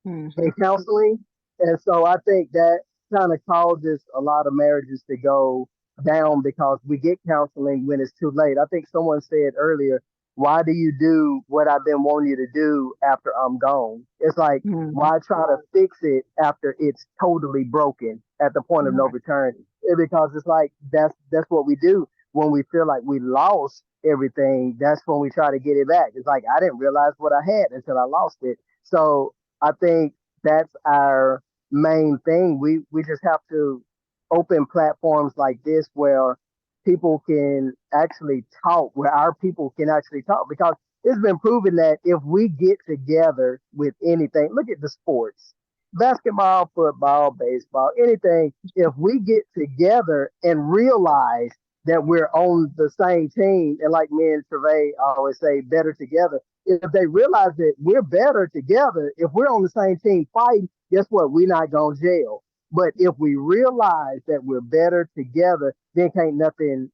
Mm-hmm. and counseling. And so I think that kind of causes a lot of marriages to go down because we get counseling when it's too late. I think someone said earlier, why do you do what I've been wanting you to do after I'm gone? It's like, Mm-hmm. why try to fix it after it's totally broken at the point of no Right. return? Because it's like that's what we do when we feel like we lost everything. That's when we try to get it back. It's like I didn't realize what I had until I lost it. So I think that's our main thing. We just have to open platforms like this where people can actually talk, where our people can actually talk, because it's been proven that if we get together with anything, look at the sports, basketball, football, baseball, anything, if we get together and realize that we're on the same team, and like me and Travay always say, better together. If they realize that we're better together, if we're on the same team fighting, guess what? We're not going to jail. But if we realize that we're better together, then can't nothing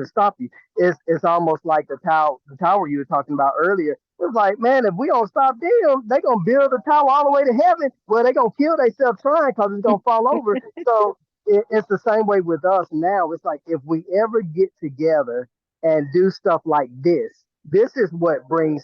stop you. It's almost like the tower you were talking about earlier. It's like, man, if we don't stop them, they gonna build the tower all the way to heaven. Well, they gonna kill themselves trying because it's gonna fall over. So it's the same way with us now. It's like if we ever get together and do stuff like this is what brings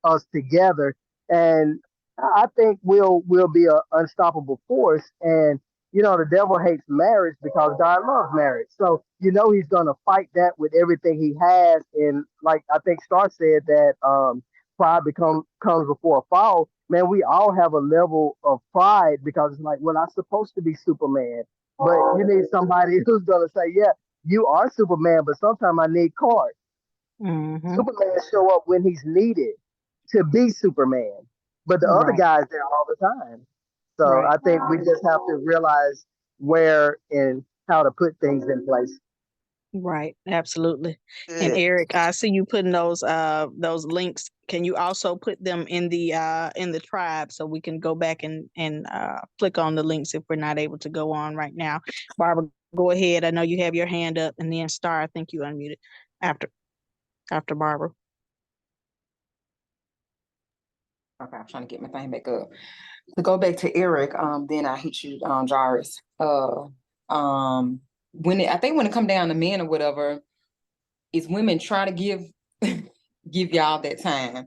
us together, and I think we'll be an unstoppable force. And the devil hates marriage because God loves marriage. So, he's going to fight that with everything he has. And like I think Star said that pride comes before a fall. Man, we all have a level of pride because it's like, well, I'm supposed to be Superman. But you need somebody who's going to say, yeah, you are Superman, but sometimes I need Clark. Mm-hmm. Superman show up when he's needed to be Superman, but the other Right. guy's there all the time. So Right. I think we just have to realize where and how to put things in place. Right. Absolutely. And Good. Eric, I see you putting those links. Can you also put them in the tribe so we can go back and click on the links if we're not able to go on right now? Barbara, go ahead. I know you have your hand up, and then Star, I think you unmuted after Barbara. Okay, I'm trying to get my thing back up. To go back to Eric, then I hit you, Jairus. I think when it come down to men or whatever, is women try to give give y'all that time,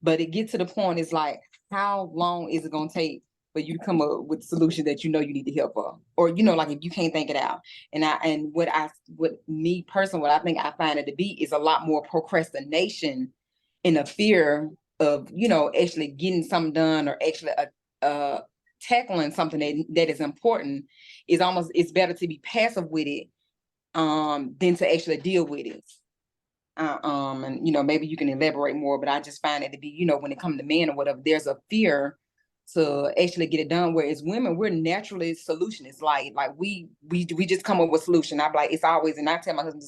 but it get to the point is like, how long is it gonna take for you to come up with the solution that you know you need to help her, or like if you can't think it out. And what I think I find it to be is a lot more procrastination and a fear of actually getting something done, or actually tackling something that is important. It's better to be passive with it than to actually deal with it. And maybe you can elaborate more, but I just find it to be, when it comes to men or whatever, there's a fear to actually get it done. Whereas women, we're naturally solutionists. Like we just come up with a solution. I'm like, it's always, and I tell my husband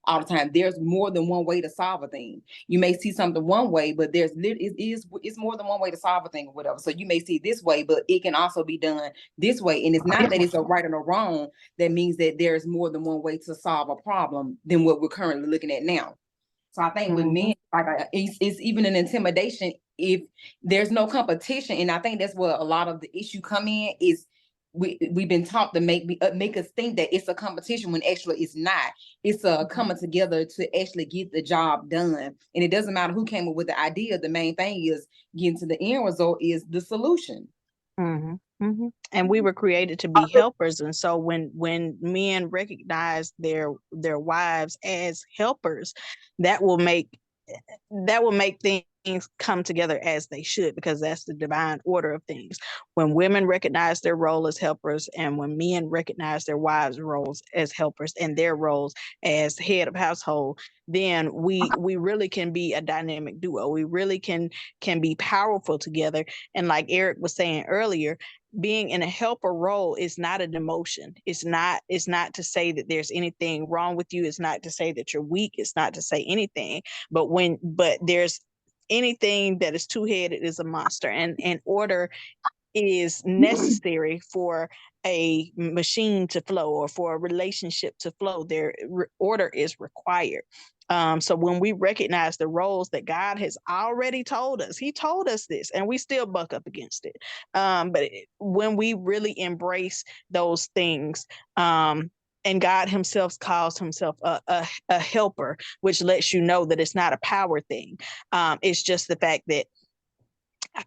all the time, there's more than one way to solve a thing. You may see something one way, but it's more than one way to solve a thing or whatever. So you may see it this way, but it can also be done this way. And it's not that it's a right or a wrong. That means that there's more than one way to solve a problem than what we're currently looking at now. So I think with men, it's even an intimidation if there's no competition. And I think that's where a lot of the issue come in is we've been taught to make us think that it's a competition when actually it's not. It's a coming together to actually get the job done. And it doesn't matter who came up with the idea. The main thing is getting to the end result is the solution. Mm-hmm. Mm-hmm. And we were created to be helpers, and so when men recognize their wives as helpers, that will make things come together as they should, because that's the divine order of things. When women recognize their role as helpers, and when men recognize their wives' roles as helpers and their roles as head of household, then we really can be a dynamic duo. We really can be powerful together. And like Eric was saying earlier, being in a helper role is not a demotion. It's not to say that there's anything wrong with you. It's not to say that you're weak. It's not to say anything. But there's anything that is two-headed is a monster, and order is necessary for a machine to flow, or for a relationship to flow. Order is required. So when we recognize the roles that God has already told us, he told us this, and we still buck up against it. But when we really embrace those things, and God himself calls himself a helper, which lets you know that it's not a power thing. It's just the fact that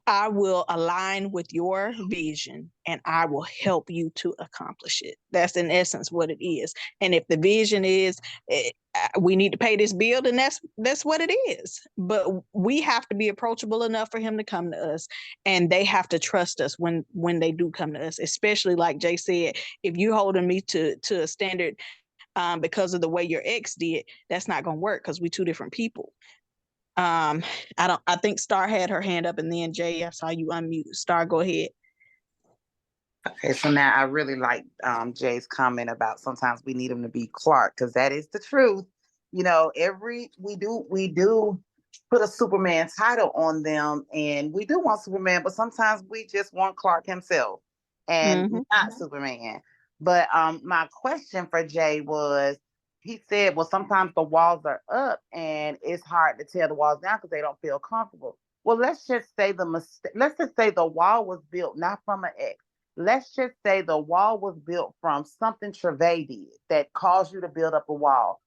I will align with your vision, and I will help you to accomplish it. That's in essence what it is. And if the vision is we need to pay this bill, then that's what it is. But we have to be approachable enough for him to come to us, and they have to trust us when they do come to us. Especially like Jay said, if you're holding me to a standard because of the way your ex did, that's not going to work, because we're two different people. I think Star had her hand up, and then Jay, I saw you unmute. Star, go ahead. Okay, so now I really like Jay's comment about sometimes we need him to be Clark, because that is the truth. We do put a Superman title on them, and we do want Superman, but sometimes we just want Clark himself and not Superman. But my question for Jay was, he said, well, sometimes the walls are up and it's hard to tear the walls down because they don't feel comfortable. Well, let's just say the wall was built not from an ex. Let's just say the wall was built from something Travaé did that caused you to build up a wall.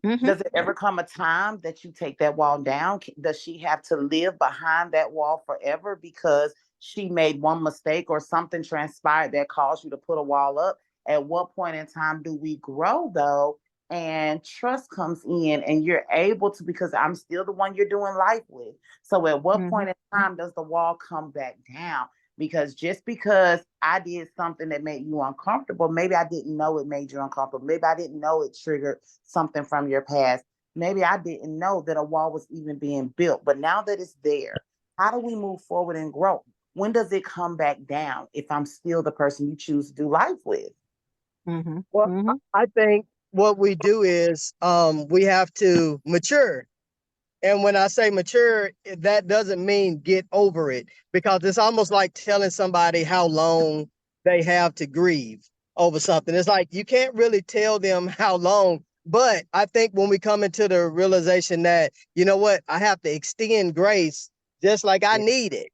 Does it ever come a time that you take that wall down? Does she have to live behind that wall forever because she made one mistake or something transpired that caused you to put a wall up? At what point in time do we grow, though, and trust comes in, and you're able to, because I'm still the one you're doing life with. So at what point in time does the wall come back down? Because just because I did something that made you uncomfortable, maybe I didn't know it made you uncomfortable. Maybe I didn't know it triggered something from your past. Maybe I didn't know that a wall was even being built. But now that it's there, how do we move forward and grow? When does it come back down if I'm still the person you choose to do life with? Well, I think what we do is we have to mature. And when I say mature, that doesn't mean get over it, because it's almost like telling somebody how long they have to grieve over something. It's like you can't really tell them how long. But I think when we come into the realization that, you know what, I have to extend grace just like I need it.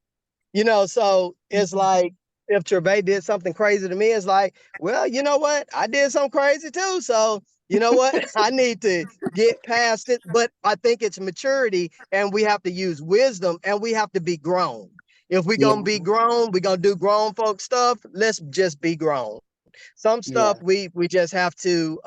So it's like if Travay did something crazy to me, it's like, well, you know what? I did something crazy too. So you know what? I need to get past it. But I think it's maturity, and we have to use wisdom, and we have to be grown. If we're gonna be grown, we're gonna do grown folk stuff. Let's just be grown. Some stuff we just have to.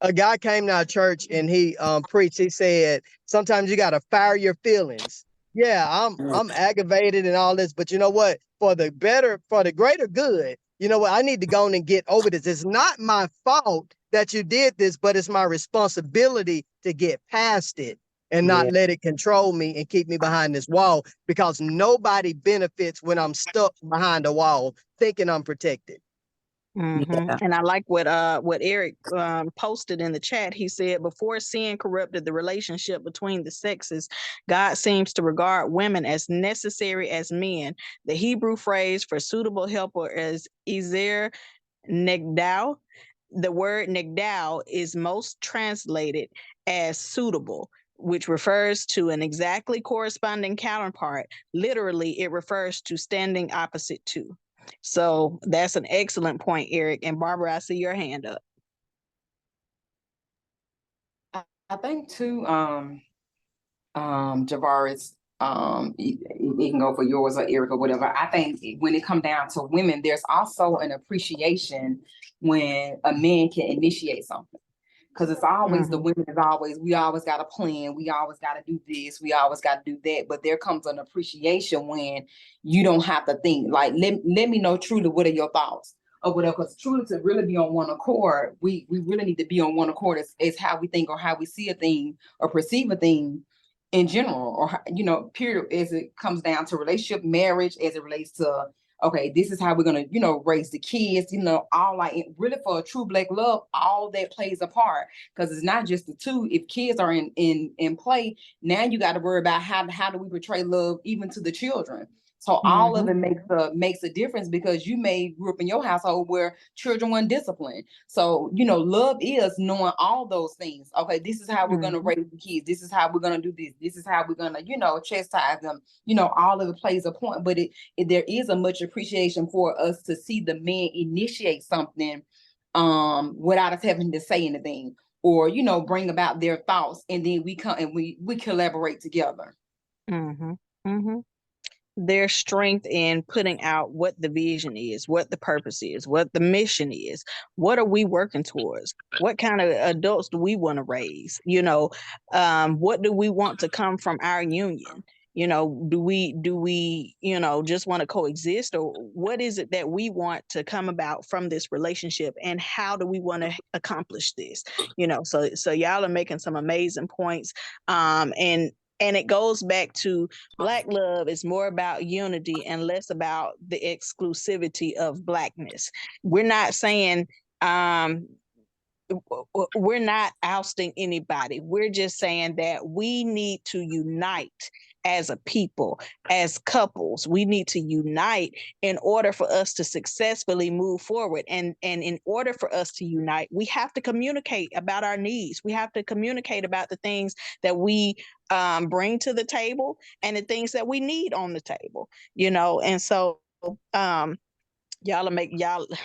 A guy came to our church and he preached. He said sometimes you gotta fire your feelings. Yeah, I'm aggravated and all this, but you know what? For the greater good, you know what? I need to go on and get over this. It's not my fault that you did this, but it's my responsibility to get past it and not let it control me and keep me behind this wall, because nobody benefits when I'm stuck behind a wall thinking I'm protected. And I like what Eric posted in the chat. He said, before sin corrupted the relationship between the sexes, God seems to regard women as necessary as men. The Hebrew phrase for suitable helper is Ezer Negdal. The word Negdal is most translated as suitable, which refers to an exactly corresponding counterpart. Literally, it refers to standing opposite to. So that's an excellent point, Eric. And Barbara, I see your hand up. I think too, Javaris, you can go for yours or Eric or whatever. I think when it comes down to women, there's also an appreciation when a man can initiate something. Because it's always the women is always, we always got a plan, we always got to do this, we always got to do that. But there comes an appreciation when you don't have to think, like, let me know truly what are your thoughts or whatever. Because truly to really be on one accord, we really need to be on one accord as how we think or how we see a thing or perceive a thing in general, or, you know, period, as it comes down to relationship, marriage, as it relates to, okay, this is how we're going to, you know, raise the kids, you know, all like really for a true Black love, all that plays a part, because it's not just the two. If kids are in play, now you got to worry about how do we portray love even to the children. So all of it makes a difference, because you may grew up in your household where children weren't disciplined. So, you know, love is knowing all those things. Okay, this is how we're going to raise the kids. This is how we're going to do this. This is how we're going to, you know, chastise them. You know, all of it plays a point, but there is a much appreciation for us to see the men initiate something without us having to say anything, or, you know, bring about their thoughts, and then we come and we collaborate together. Their strength in putting out what the vision is, what the purpose is, what the mission is, what are we working towards, what kind of adults do we want to raise, you know, what do we want to come from our union, you know, do we you know, just want to coexist, or what is it that we want to come about from this relationship, and how do we want to accomplish this, you know. So y'all are making some amazing points, and it goes back to Black love is more about unity and less about the exclusivity of Blackness. We're not saying we're not ousting anybody. We're just saying that we need to unite as a people, as couples. We need to unite in order for us to successfully move forward. And in order for us to unite, we have to communicate about our needs. We have to communicate about the things that we bring to the table and the things that we need on the table, you know. And so y'all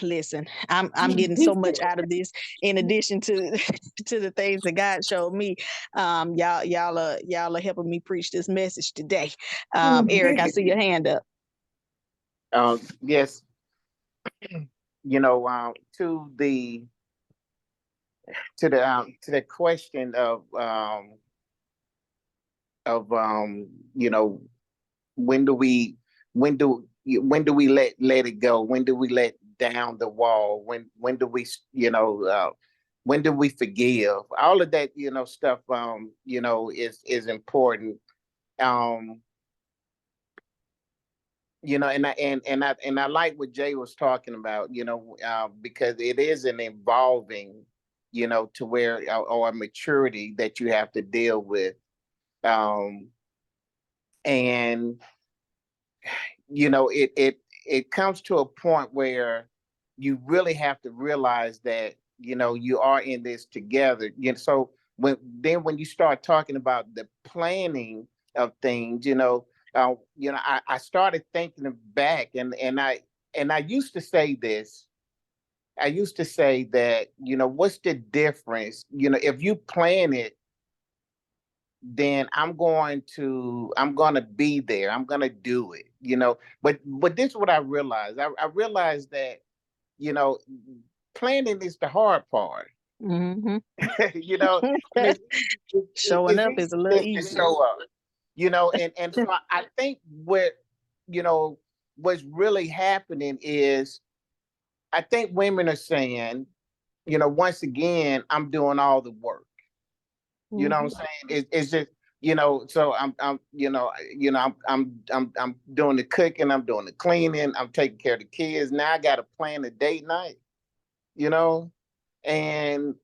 listen, I'm getting so much out of this, in addition to to the things that God showed me. Y'all are helping me preach this message today. Eric, I see your hand up. Yes. You know, to the question of you know, when do we let it go? When do we let down the wall? When do we, you know, when do we forgive? All of that, you know, stuff you know, is important. You know, and I like what Jay was talking about, you know, because it is an evolving, you know, to where, or a maturity that you have to deal with. And you know, it comes to a point where you really have to realize that, you know, you are in this together. You know, so when you start talking about the planning of things, you know, I started thinking back, and I used to say this. I used to say that, you know, what's the difference? You know, if you plan it, then I'm going to be there. I'm going to do it, you know. But this is what I realized. I realized that, you know, planning is the hard part. Mm-hmm. You know, I mean, Showing it's up easy is a little to easier. show up, you know, and so I think what, you know, what's really happening is I think women are saying, you know, once again, I'm doing all the work. You know what I'm saying? It's just, you know, so I'm doing the cooking, I'm doing the cleaning, I'm taking care of the kids. Now I got to plan a date night, you know, and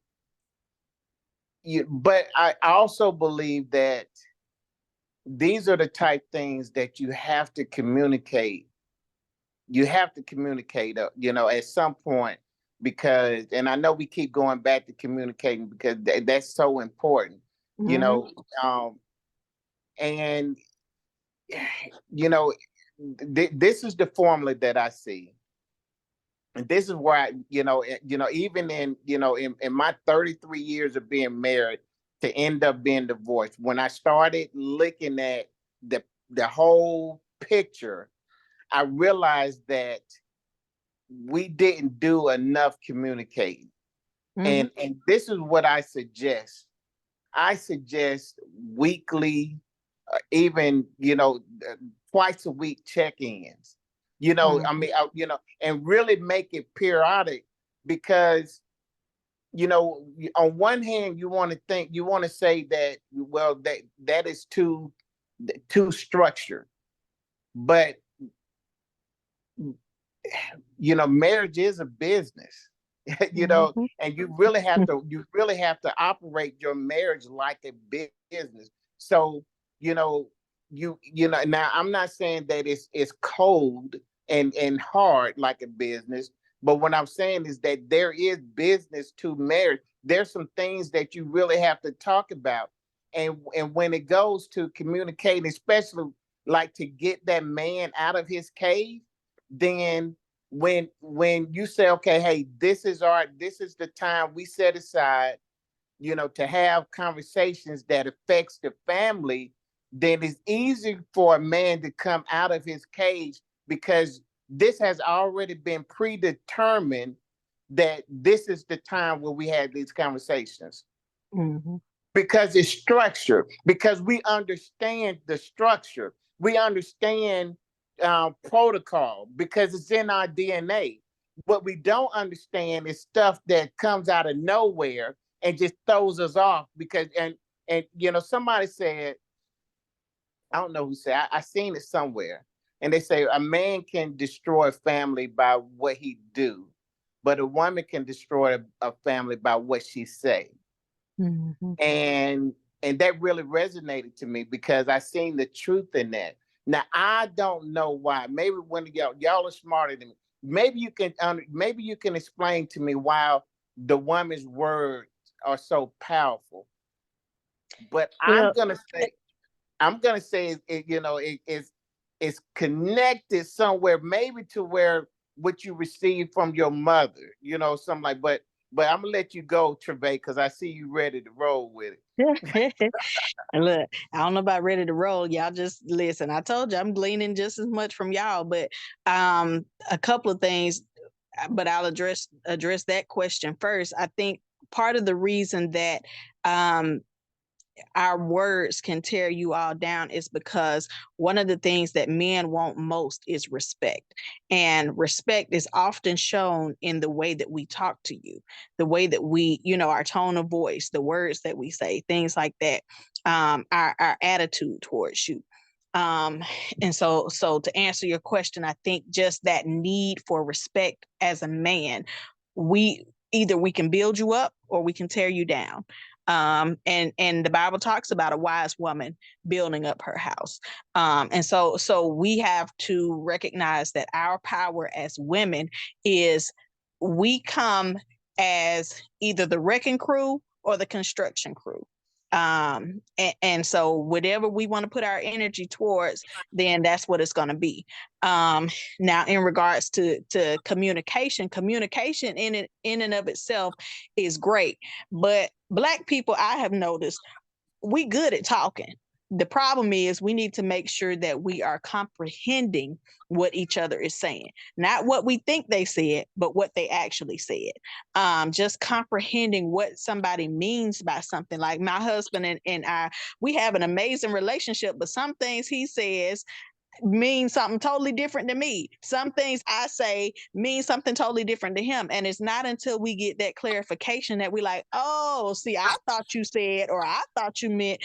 but I also believe that these are the type things that you have to communicate. You have to communicate, you know, at some point, because, and I know we keep going back to communicating because that's so important, you know, and you know, this is the formula that I see. And this is where even in, in my 33 years of being married to end up being divorced, when I started looking at the whole picture, I realized that we didn't do enough communicating. And this is what I suggest. I suggest weekly, even, twice a week check-ins. I mean, and really make it periodic, because on one hand, you want to say that, well, that is too structured, but marriage is a business. And you really have to operate your marriage like a business. So now, I'm not saying that it's cold and hard like a business, but what I'm saying is that there is business to marriage. There's some things that you really have to talk about, and when it goes to communicating, especially like to get that man out of his cave, then when you say, okay, hey, this is the time we set aside, to have conversations that affects the family, then it's easy for a man to come out of his cage, because this has already been predetermined that this is the time where we have these conversations. Because it's structured, because we understand the structure, we understand protocol, because it's in our DNA. What we don't understand is stuff that comes out of nowhere and just throws us off. Because somebody said, I don't know who said, I seen it somewhere, and they say a man can destroy a family by what he do, but a woman can destroy a family by what she say. And that really resonated to me, because I seen the truth in that. Now, I don't know why. Maybe one of y'all are smarter than me. Maybe you can explain to me why the woman's words are so powerful. But I'm gonna say it's connected somewhere, maybe to where what you received from your mother, something like. But I'm gonna let you go, Travaé, because I see you ready to roll with it. And look, I don't know about ready to roll. Y'all just listen. I told you I'm gleaning just as much from y'all, but a couple of things. But I'll address that question first. I think part of the reason that our words can tear you all down is because one of the things that men want most is respect. And respect is often shown in the way that we talk to you, the way that we, our tone of voice, the words that we say, things like that, our attitude towards you. And so to answer your question, I think just that need for respect as a man, we can build you up or we can tear you down. And the Bible talks about a wise woman building up her house. And so we have to recognize that our power as women is we come as either the wrecking crew or the construction crew. And so whatever we want to put our energy towards, then that's what it's going to be. Now in regards to communication in and of itself is great, but Black people, I have noticed, we good at talking. The problem is we need to make sure that we are comprehending what each other is saying, not what we think they said, but what they actually said. Just comprehending what somebody means by something. Like my husband and I, we have an amazing relationship, but some things he says mean something totally different to me. Some things I say mean something totally different to him. And it's not until we get that clarification that we like, oh, see, I thought you said, or I thought you meant,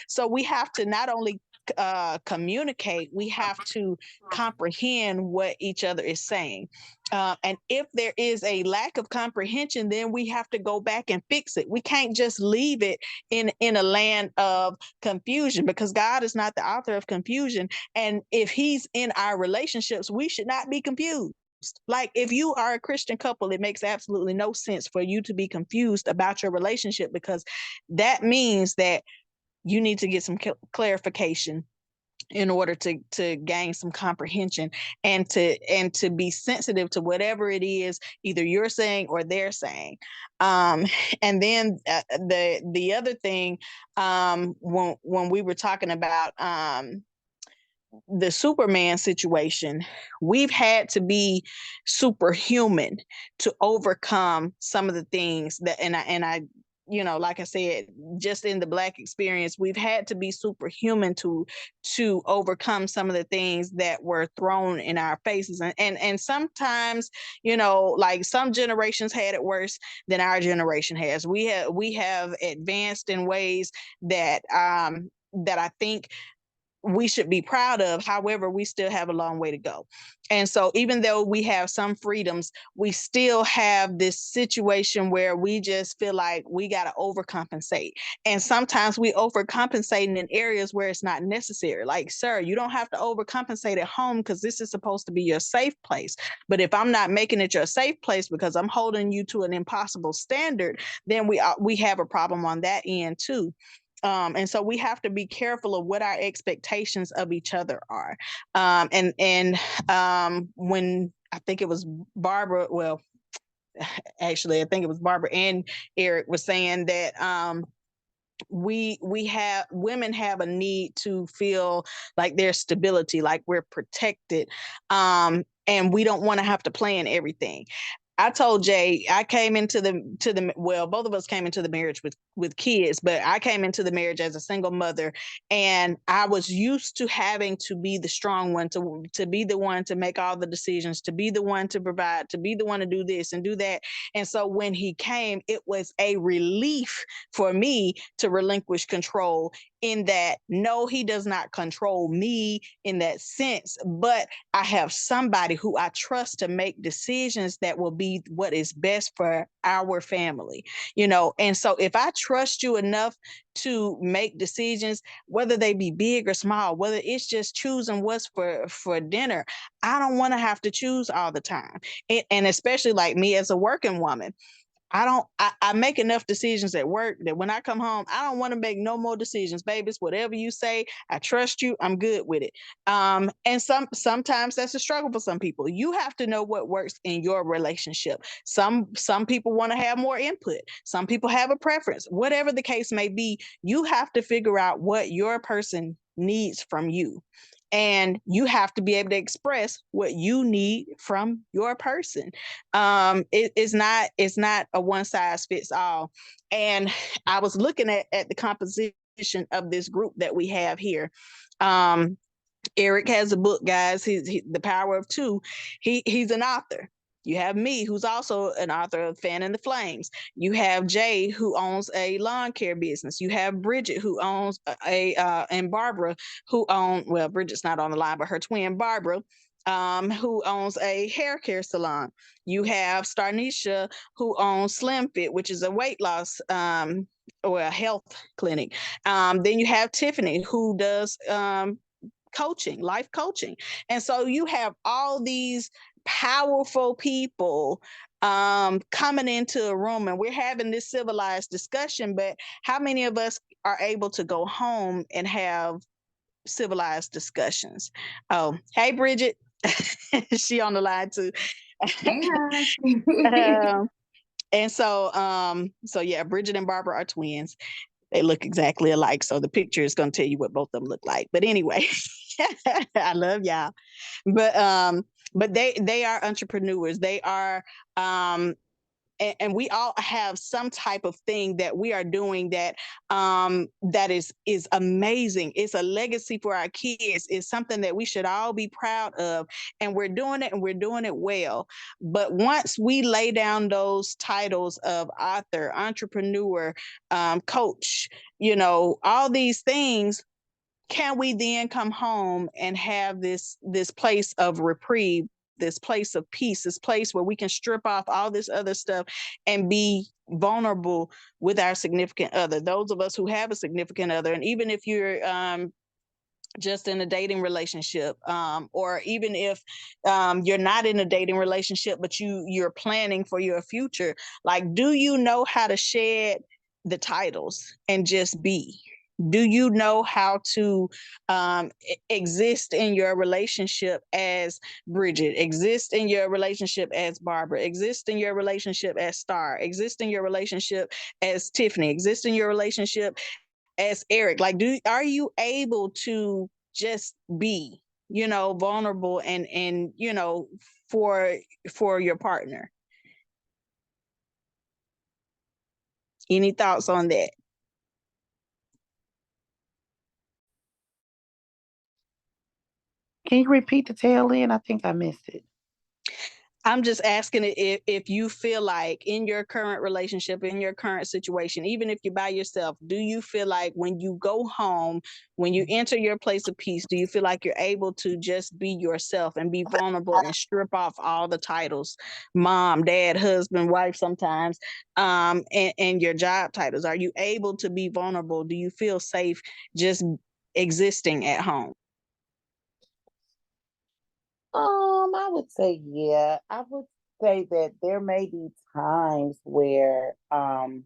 so we have to not only communicate, we have to comprehend what each other is saying. And if there is a lack of comprehension, then we have to go back and fix it. We can't just leave it in a land of confusion, because God is not the author of confusion. And if he's in our relationships, we should not be confused. Like if you are a Christian couple, it makes absolutely no sense for you to be confused about your relationship, because that means that you need to get some clarification in order to gain some comprehension, and to be sensitive to whatever it is either you're saying or they're saying. And then the other thing, when we were talking about the Superman situation, we've had to be superhuman to overcome some of the things that, and I like I said, just in the Black experience, we've had to be superhuman to overcome some of the things that were thrown in our faces. And sometimes, like some generations had it worse than our generation has. We have advanced in ways that I think we should be proud of. However, we still have a long way to go. And so even though we have some freedoms, we still have this situation where we just feel like we got to overcompensate. And sometimes we overcompensate in areas where it's not necessary. Like, sir, you don't have to overcompensate at home because this is supposed to be your safe place. But if I'm not making it your safe place because I'm holding you to an impossible standard, then we have a problem on that end too. And so we have to be careful of what our expectations of each other are. And when I think it was Barbara, well, actually, I think it was Barbara and Eric was saying that women have a need to feel like there's stability, like we're protected, and we don't want to have to plan everything. I told Jay, I came into the well, both of us came into the marriage with kids, but I came into the marriage as a single mother, and I was used to having to be the strong one, to be the one to make all the decisions, to be the one to provide, to be the one to do this and do that. And so when he came, it was a relief for me to relinquish control, in that, no, he does not control me in that sense, but I have somebody who I trust to make decisions that will be what is best for our family, And so if I trust you enough to make decisions, whether they be big or small, whether it's just choosing what's for dinner, I don't want to have to choose all the time. And especially like me as a working woman, I make enough decisions at work that when I come home, I don't want to make no more decisions. Babies, whatever you say, I trust you, I'm good with it. And sometimes that's a struggle for some people. You have to know what works in your relationship. Some people want to have more input. Some people have a preference. Whatever the case may be, you have to figure out what your person needs from you. And you have to be able to express what you need from your person. It's not a one size fits all. And I was looking at the composition of this group that we have here. Eric has a book, guys. The Power of Two. He's an author. You have me, who's also an author of Fan in the Flames. You have Jay, who owns a lawn care business. You have Bridget, who owns and Barbara, who well, Bridget's not on the line, but her twin Barbara, who owns a hair care salon. You have Starnisha, who owns Slim Fit, which is a weight loss or a health clinic. Then you have Tiffany, who does coaching, life coaching. And so you have all these powerful people coming into a room, and we're having this civilized discussion, but how many of us are able to go home and have civilized discussions? Oh, hey, Bridget. She on the line too. Yeah. And so yeah, Bridget and Barbara are twins. They look exactly alike. So the picture is going to tell you what both of them look like. But anyway, I love y'all. But they are entrepreneurs. They are and we all have some type of thing that we are doing that that is amazing. It's a legacy for our kids. It's something that we should all be proud of, and we're doing it, and we're doing it well. But once we lay down those titles of author, entrepreneur, coach, all these things, can we then come home and have this place of reprieve, this place of peace, this place where we can strip off all this other stuff and be vulnerable with our significant other, those of us who have a significant other? And even if you're just in a dating relationship, or even if you're not in a dating relationship, but you're planning for your future, like, do you know how to shed the titles and just be? Do you know how to exist in your relationship as Bridget, exist in your relationship as Barbara, exist in your relationship as Star, exist in your relationship as Tiffany, exist in your relationship as Eric? Like, are you able to just be, vulnerable and for your partner? Any thoughts on that? Can you repeat the tail end? I think I missed it. I'm just asking if you feel like in your current relationship, in your current situation, even if you're by yourself, do you feel like when you go home, when you enter your place of peace, do you feel like you're able to just be yourself and be vulnerable and strip off all the titles, mom, dad, husband, wife, sometimes, and your job titles? Are you able to be vulnerable? Do you feel safe just existing at home? I would say, yeah. I would say that there may be times where, and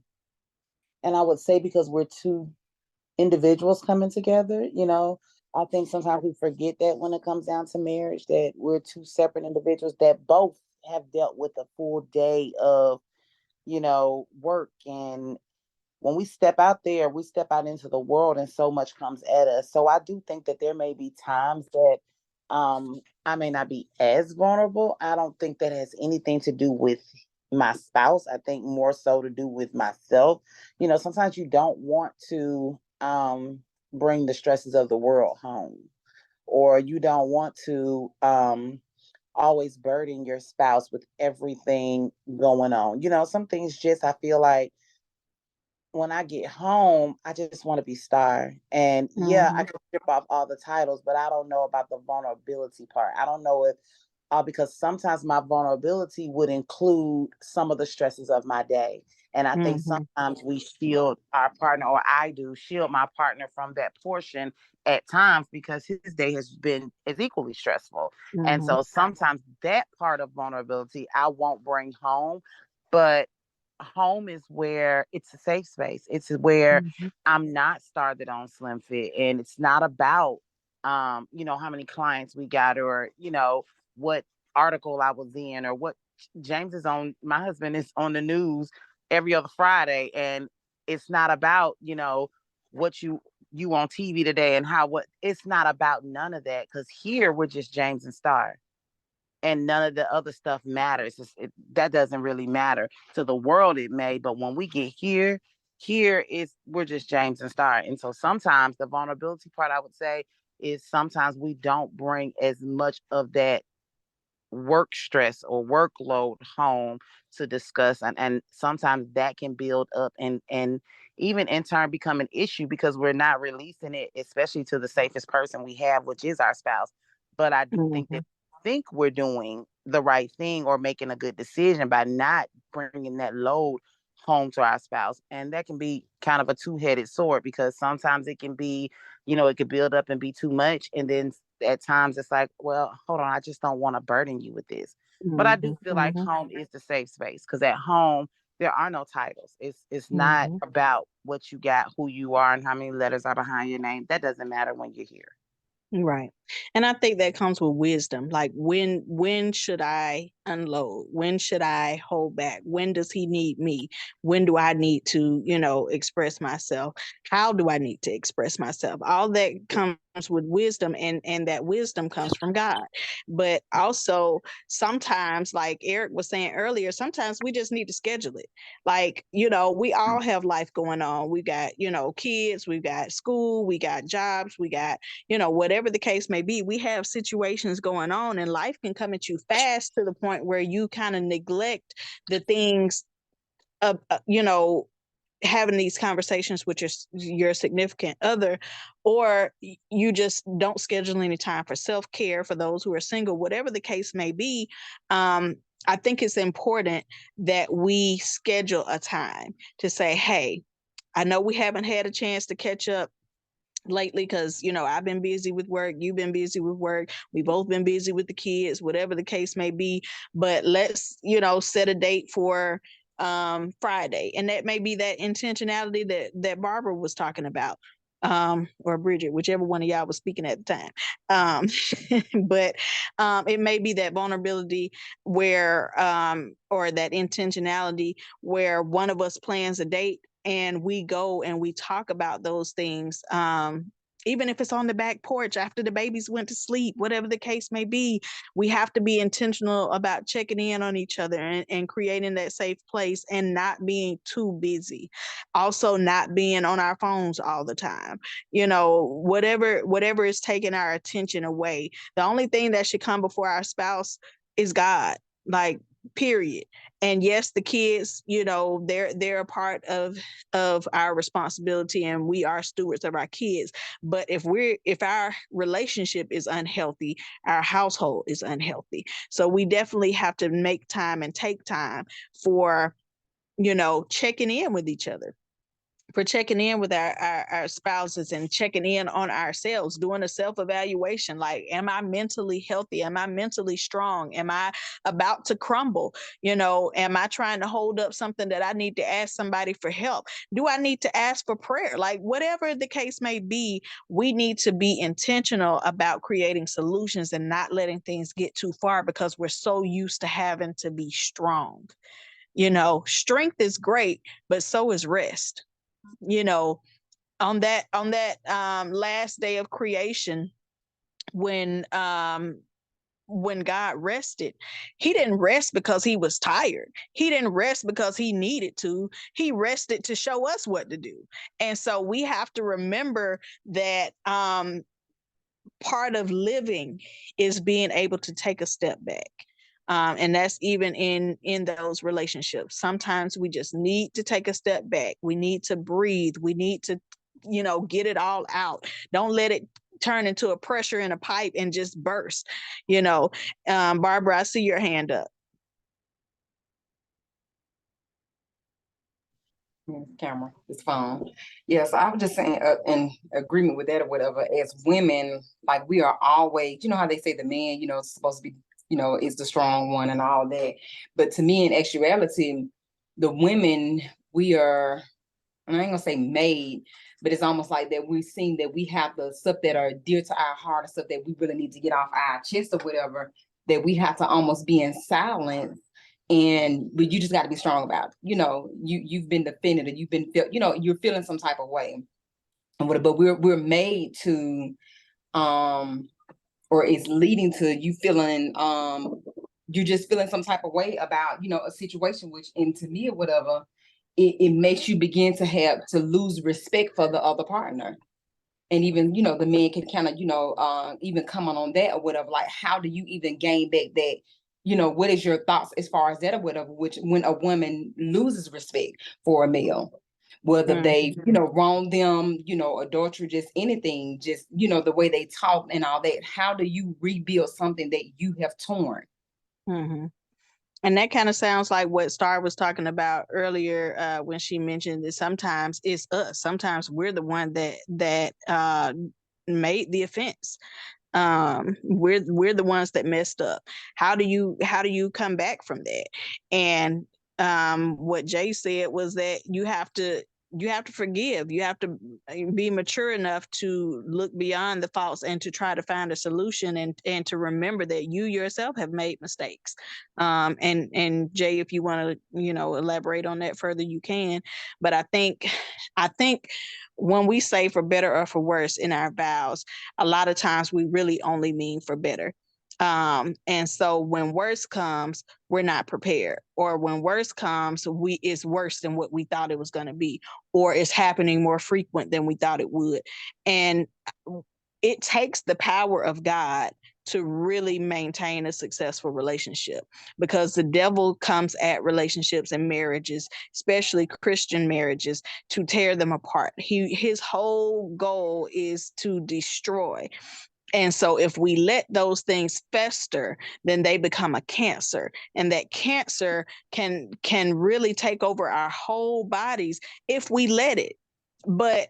I would say because we're two individuals coming together, I think sometimes we forget that when it comes down to marriage, that we're two separate individuals that both have dealt with a full day of, work. And when we step out there, we step out into the world and so much comes at us. So I do think that there may be times that I may not be as vulnerable. I don't think that has anything to do with my spouse. I think more so to do with myself. Sometimes you don't want to bring the stresses of the world home, or you don't want to always burden your spouse with everything going on. Some things just, I feel like when I get home, I just want to be Star. And yeah, I can strip off all the titles, but I don't know about the vulnerability part. I don't know if, because sometimes my vulnerability would include some of the stresses of my day. And I think sometimes we shield our partner, or I do shield my partner from that portion at times because his day has been as equally stressful. And so sometimes that part of vulnerability I won't bring home, but home is where it's a safe space. It's where I'm not started on Slim Fit, and it's not about how many clients we got, or what article I was in, or what James is on. My husband is on the news every other Friday, and it's not about what you on TV today and what. It's not about none of that, because here we're just James and Star, and none of the other stuff matters. That doesn't really matter to the world. It may, but when we get here is we're just James and Star. And so sometimes the vulnerability part, I would say, is sometimes we don't bring as much of that work stress or workload home to discuss, and sometimes that can build up and even in turn become an issue because we're not releasing it, especially to the safest person we have, which is our spouse. But I do think that we're doing the right thing or making a good decision by not bringing that load home to our spouse. And that can be kind of a two-headed sword, because sometimes it can be, it could build up and be too much, and then at times it's like, well, hold on, I just don't want to burden you with this. But I do feel like home is the safe space, because at home there are no titles. It's not about what you got, who you are, and how many letters are behind your name. That doesn't matter when you're here. Right. And I think that comes with wisdom. Like when should I unload? When should I hold back? When does he need me? When do I need to, express myself? How do I need to express myself? All that comes with wisdom, and that wisdom comes from God. But also sometimes, like Eric was saying earlier, sometimes we just need to schedule it. Like, we all have life going on. We got, kids, we got school, we got jobs, we got, whatever the case may be, we have situations going on, and life can come at you fast to the point where you kind of neglect the things of, having these conversations with your significant other, or you just don't schedule any time for self-care for those who are single, whatever the case may be. I think it's important that we schedule a time to say, hey, I know we haven't had a chance to catch up lately because I've been busy with work, you've been busy with work, we both been busy with the kids, whatever the case may be, but let's set a date for Friday. And that may be that intentionality that Barbara was talking about, or Bridget, whichever one of y'all was speaking at the time. But it may be that vulnerability where or that intentionality where one of us plans a date and we go and we talk about those things, even if it's on the back porch after the babies went to sleep, whatever the case may be. We have to be intentional about checking in on each other and creating that safe place and not being too busy. Also not being on our phones all the time. Whatever is taking our attention away. The only thing that should come before our spouse is God. Like, period. And yes, the kids, they're a part of our responsibility, and we are stewards of our kids. But if our relationship is unhealthy, our household is unhealthy. So we definitely have to make time and take time for checking in with each other, for checking in with our spouses, and checking in on ourselves, doing a self-evaluation. Like, am I mentally healthy? Am I mentally strong? Am I about to crumble? Am I trying to hold up something that I need to ask somebody for help? Do I need to ask for prayer? Like, whatever the case may be, we need to be intentional about creating solutions and not letting things get too far because we're so used to having to be strong. Strength is great, but so is rest. On that last day of creation, when God rested, he didn't rest because he was tired. He didn't rest because he needed to. He rested to show us what to do. And so we have to remember that part of living is being able to take a step back. And that's even in those relationships. Sometimes we just need to take a step back. We need to breathe. We need to, get it all out. Don't let it turn into a pressure in a pipe and just burst. Barbara, I see your hand up. Camera, his phone. Yes, I was just saying, in agreement with that or whatever. As women, like, we are always, how they say the man, is supposed to be, is the strong one and all that. But to me, in actuality, the women, we are, and I ain't gonna say made, but it's almost like that we've seen that we have the stuff that are dear to our heart and stuff that we really need to get off our chest or whatever, that we have to almost be in silence. But you just got to be strong about it. You've been defended, and you've been, you're feeling some type of way, but we're made to, or it's leading to you feeling, you're just feeling some type of way about, a situation, which, and to me or whatever, it makes you begin to have to lose respect for the other partner. And even, the man can kind of, even come on that or whatever. Like, how do you even gain back that? What is your thoughts as far as that or whatever, which when a woman loses respect for a male, whether they, wrong them, adultery, just anything, just, the way they talk and all that, how do you rebuild something that you have torn? Mm-hmm. And that kind of sounds like what Star was talking about earlier, when she mentioned that sometimes it's us. Sometimes we're the one that made the offense. We're the ones that messed up. How do you come back from that? And what Jay said was that you have to you have to forgive. You have to be mature enough to look beyond the faults and to try to find a solution, and to remember that you yourself have made mistakes. And Jay, if you want to, elaborate on that further, you can. But I think when we say for better or for worse in our vows, a lot of times we really only mean for better. And so when worse comes, we're not prepared, or when worse comes, it's worse than what we thought it was going to be, or it's happening more frequent than we thought it would. And it takes the power of God to really maintain a successful relationship, because the devil comes at relationships and marriages, especially Christian marriages, to tear them apart. His whole goal is to destroy. And so if we let those things fester, then they become a cancer. And that cancer can really take over our whole bodies if we let it. But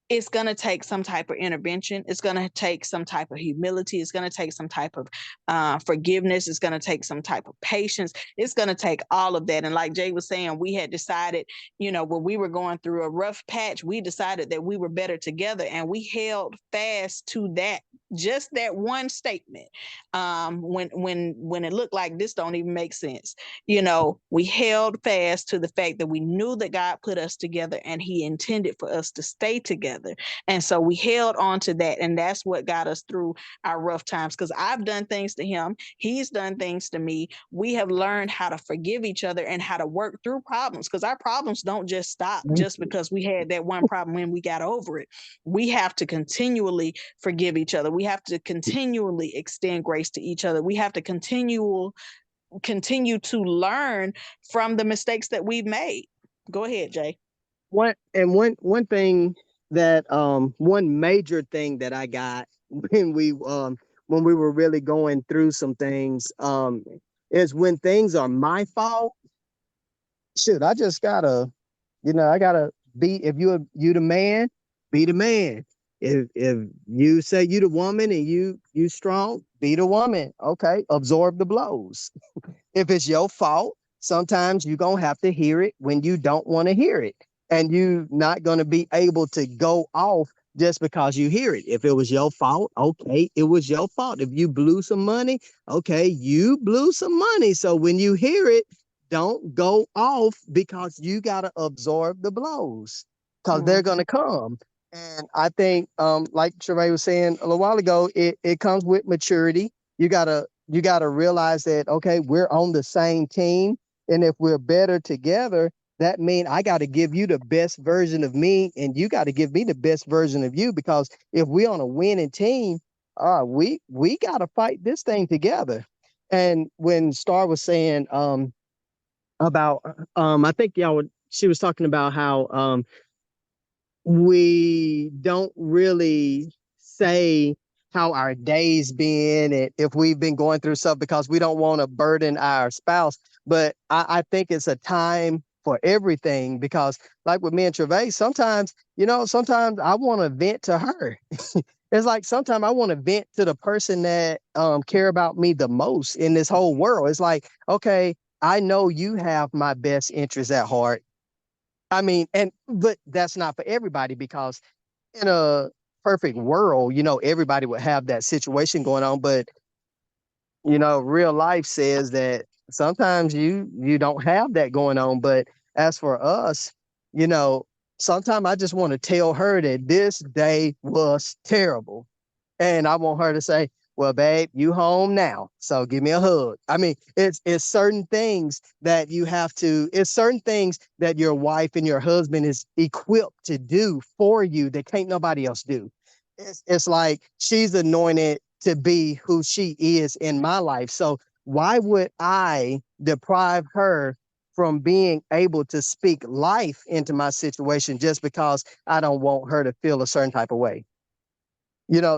it's going to take some type of intervention. It's going to take some type of humility. It's going to take some type of forgiveness. It's going to take some type of patience. It's going to take all of that. And like Jay was saying, we had decided, when we were going through a rough patch, we decided that we were better together, and we held fast to that, just that one statement. When it looked like this don't even make sense, we held fast to the fact that we knew that God put us together and he intended for us to stay together. And so we held on to that, and that's what got us through our rough times. Because I've done things to him, he's done things to me. We have learned how to forgive each other and how to work through problems, because our problems don't just stop just because we had that one problem when we got over it. We have to continually forgive each other. We have to continually extend grace to each other. We have to continue to learn from the mistakes that we've made. Go ahead, Jay. One thing that one major thing that I got when we were really going through some things is when things are my fault. Shoot, I just gotta, I gotta be. If you the man, be the man. If you say you the woman and you strong, be the woman. Okay, absorb the blows. If it's your fault, sometimes you're going to have to hear it when you don't want to hear it. And you're not going to be able to go off just because you hear it. If it was your fault, okay, it was your fault. If you blew some money, okay, you blew some money. So when you hear it, don't go off, because you got to absorb the blows, because they're going to come. And I think, like Travaé was saying a little while ago, it comes with maturity. You gotta realize that, okay, we're on the same team, and if we're better together, that means I got to give you the best version of me, and you got to give me the best version of you. Because if we're on a winning team, we got to fight this thing together. And when Star was saying about I think she was talking about how we don't really say how our day's been and if we've been going through stuff, because we don't want to burden our spouse. But I think it's a time for everything, because like with me and Travaé, sometimes I want to vent to her. It's like sometimes I want to vent to the person that care about me the most in this whole world. It's like, okay, I know you have my best interest at heart. I mean, but that's not for everybody, because in a perfect world, everybody would have that situation going on. But, real life says that sometimes you don't have that going on. But as for us, you know, sometimes I just want to tell her that this day was terrible. And I want her to say, well, babe, you home now. So give me a hug. I mean, it's certain things that it's certain things that your wife and your husband is equipped to do for you that can't nobody else do. It's like she's anointed to be who she is in my life. So why would I deprive her from being able to speak life into my situation just because I don't want her to feel a certain type of way?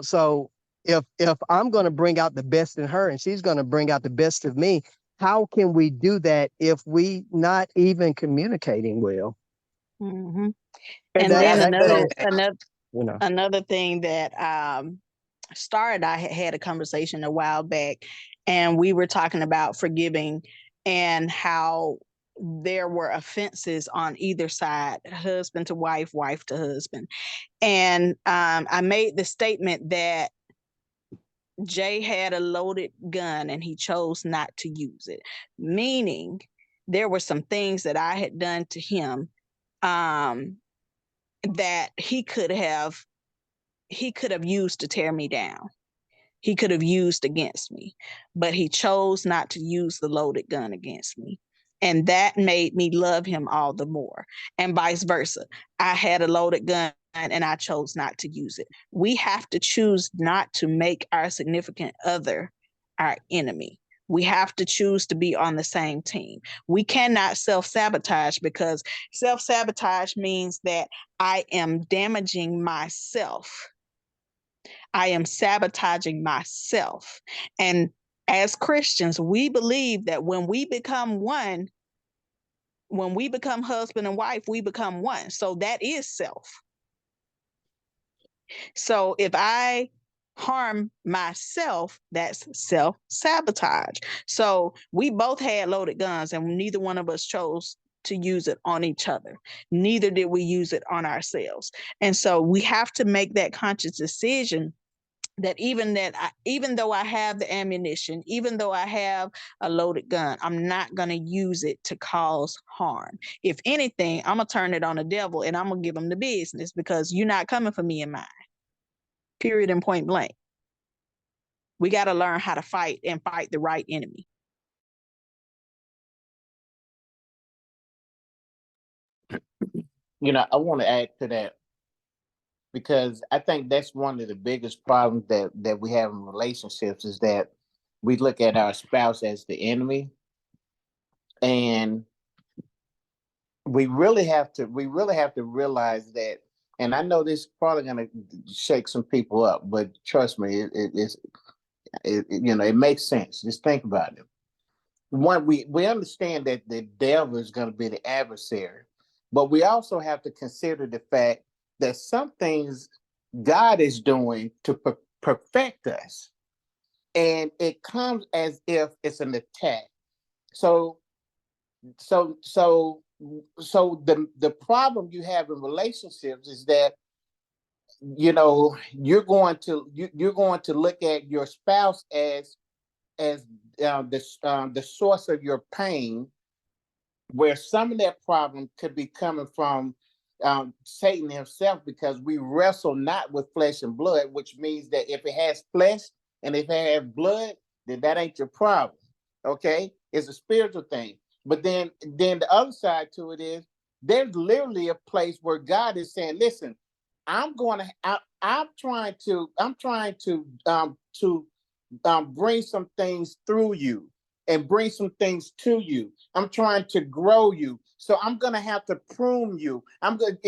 So if I'm going to bring out the best in her and she's going to bring out the best of me, how can we do that if we not even communicating well? Mm-hmm. And And then that goes, another thing that Star and I had a conversation a while back, and we were talking about forgiving and how there were offenses on either side, husband to wife, wife to husband. And I made the statement that Jay had a loaded gun and he chose not to use it, meaning there were some things that I had done to him that he could have used to tear me down. He could have used against me, but he chose not to use the loaded gun against me. And that made me love him all the more. And vice versa. I had a loaded gun and I chose not to use it. We have to choose not to make our significant other our enemy. We have to choose to be on the same team. We cannot self-sabotage, because self-sabotage means that I am damaging myself. I am sabotaging myself. And as Christians, we believe that when we become one, when we become husband and wife, we become one. So that is self. So if I harm myself, that's self-sabotage. So we both had loaded guns and neither one of us chose to use it on each other. Neither did we use it on ourselves. And so we have to make that conscious decision that even though I have the ammunition, even though I have a loaded gun, I'm not going to use it to cause harm. If anything, I'm going to turn it on the devil and I'm going to give him the business, because you're not coming for me and mine. Period and point blank. We got to learn how to fight and fight the right enemy. I want to add to that, because I think that's one of the biggest problems that we have in relationships, is that we look at our spouse as the enemy, and we really have to realize that. And I know this is probably going to shake some people up, but trust me, it makes sense. Just think about it. One, we understand that the devil is going to be the adversary, but we also have to consider the fact that some things God is doing to perfect us, and it comes as if it's an attack. So the problem you have in relationships is that you're going to look at your spouse as the source of your pain, where some of that problem could be coming from Satan himself, because we wrestle not with flesh and blood, which means that if it has flesh and if it has blood, then that ain't your problem. Okay, it's a spiritual thing. But then the other side to it is, there's literally a place where God is saying, "Listen, I'm trying to bring some things through you and bring some things to you. I'm trying to grow you, so I'm gonna have to prune you. I'm gonna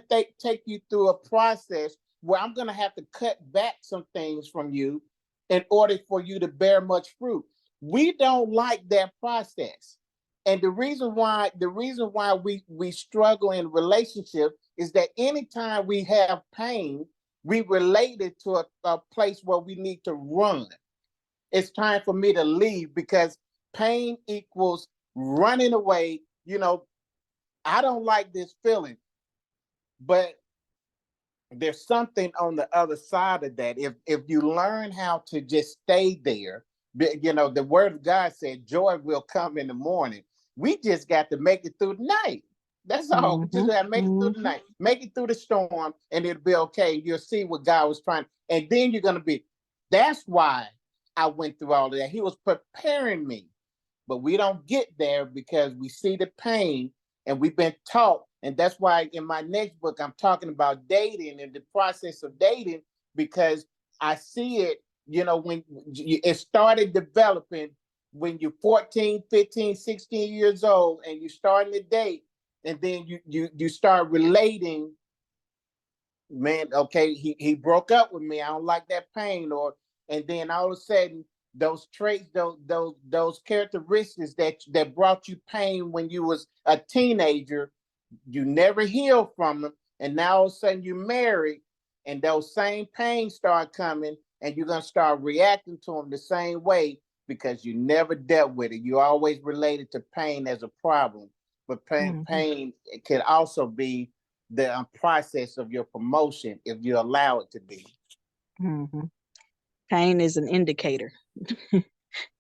take you through a process where I'm gonna have to cut back some things from you in order for you to bear much fruit." We don't like that process. And the reason why we struggle in relationships is that anytime we have pain, we relate it to a place where we need to run. It's time for me to leave, because pain equals running away. I don't like this feeling, but there's something on the other side of that. If you learn how to just stay there, the word of God said joy will come in the morning. We just got to make it through the night. That's all. We just got to make it through the night, make it through the storm, and it'll be okay. You'll see what God was trying, and then you're gonna be. That's why I went through all of that. He was preparing me, but we don't get there because we see the pain and we've been taught. And that's why in my next book, I'm talking about dating and the process of dating, because I see it, when it started developing when you're 14, 15, 16 years old and you're starting to date, and then you start relating. Man, okay, he broke up with me. I don't like that pain. And then all of a sudden, those traits, those characteristics that brought you pain when you was a teenager, you never healed from them. And now all of a sudden you're married, and those same pains start coming, and you're gonna start reacting to them the same way. because you never dealt with it. You always related to pain as a problem, but pain can also be the process of your promotion if you allow it to be. Pain is an indicator.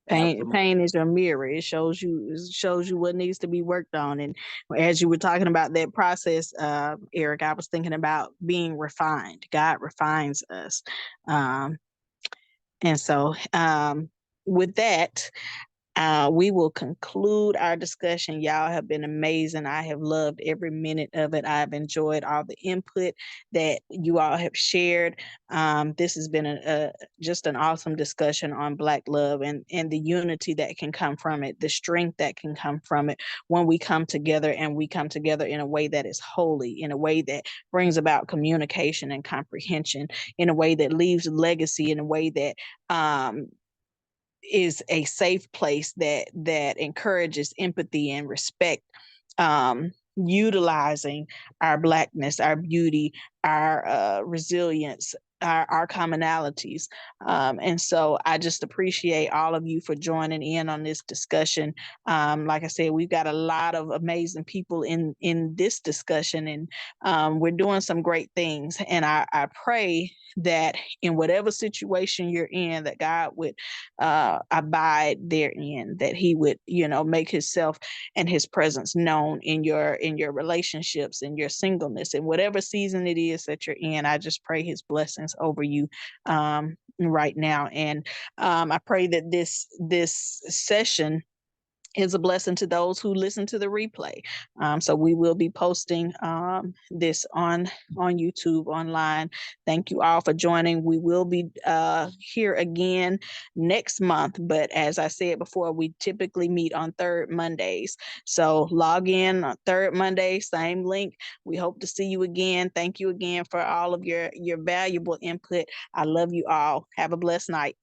Pain is your mirror. It shows you what needs to be worked on. And as you were talking about that process, Eric, I was thinking about being refined. God refines us. And so with that, we will conclude our discussion. Y'all have been amazing. I have loved every minute of it. I've enjoyed all the input that you all have shared. This has been just an awesome discussion on Black love and the unity that can come from it, the strength that can come from it when we come together, and we come together in a way that is holy, in a way that brings about communication and comprehension, in a way that leaves legacy, in a way that is a safe place that encourages empathy and respect, utilizing our Blackness, our beauty, our resilience, our commonalities. And so I just appreciate all of you for joining in on this discussion. Like I said, we've got a lot of amazing people in this discussion, and we're doing some great things. And I pray that in whatever situation you're in, that God would abide therein, that he would, make himself and his presence known in your relationships, in your singleness, in whatever season it is that you're in. I just pray his blessings over you right now. And I pray that this session is a blessing to those who listen to the replay. So we will be posting this on YouTube online. Thank you all for joining. We will be here again next month, but as I said before, we typically meet on third Mondays. So log in on third Monday, same link. We hope to see you again. Thank you again for all of your valuable input. I love you all. Have a blessed night.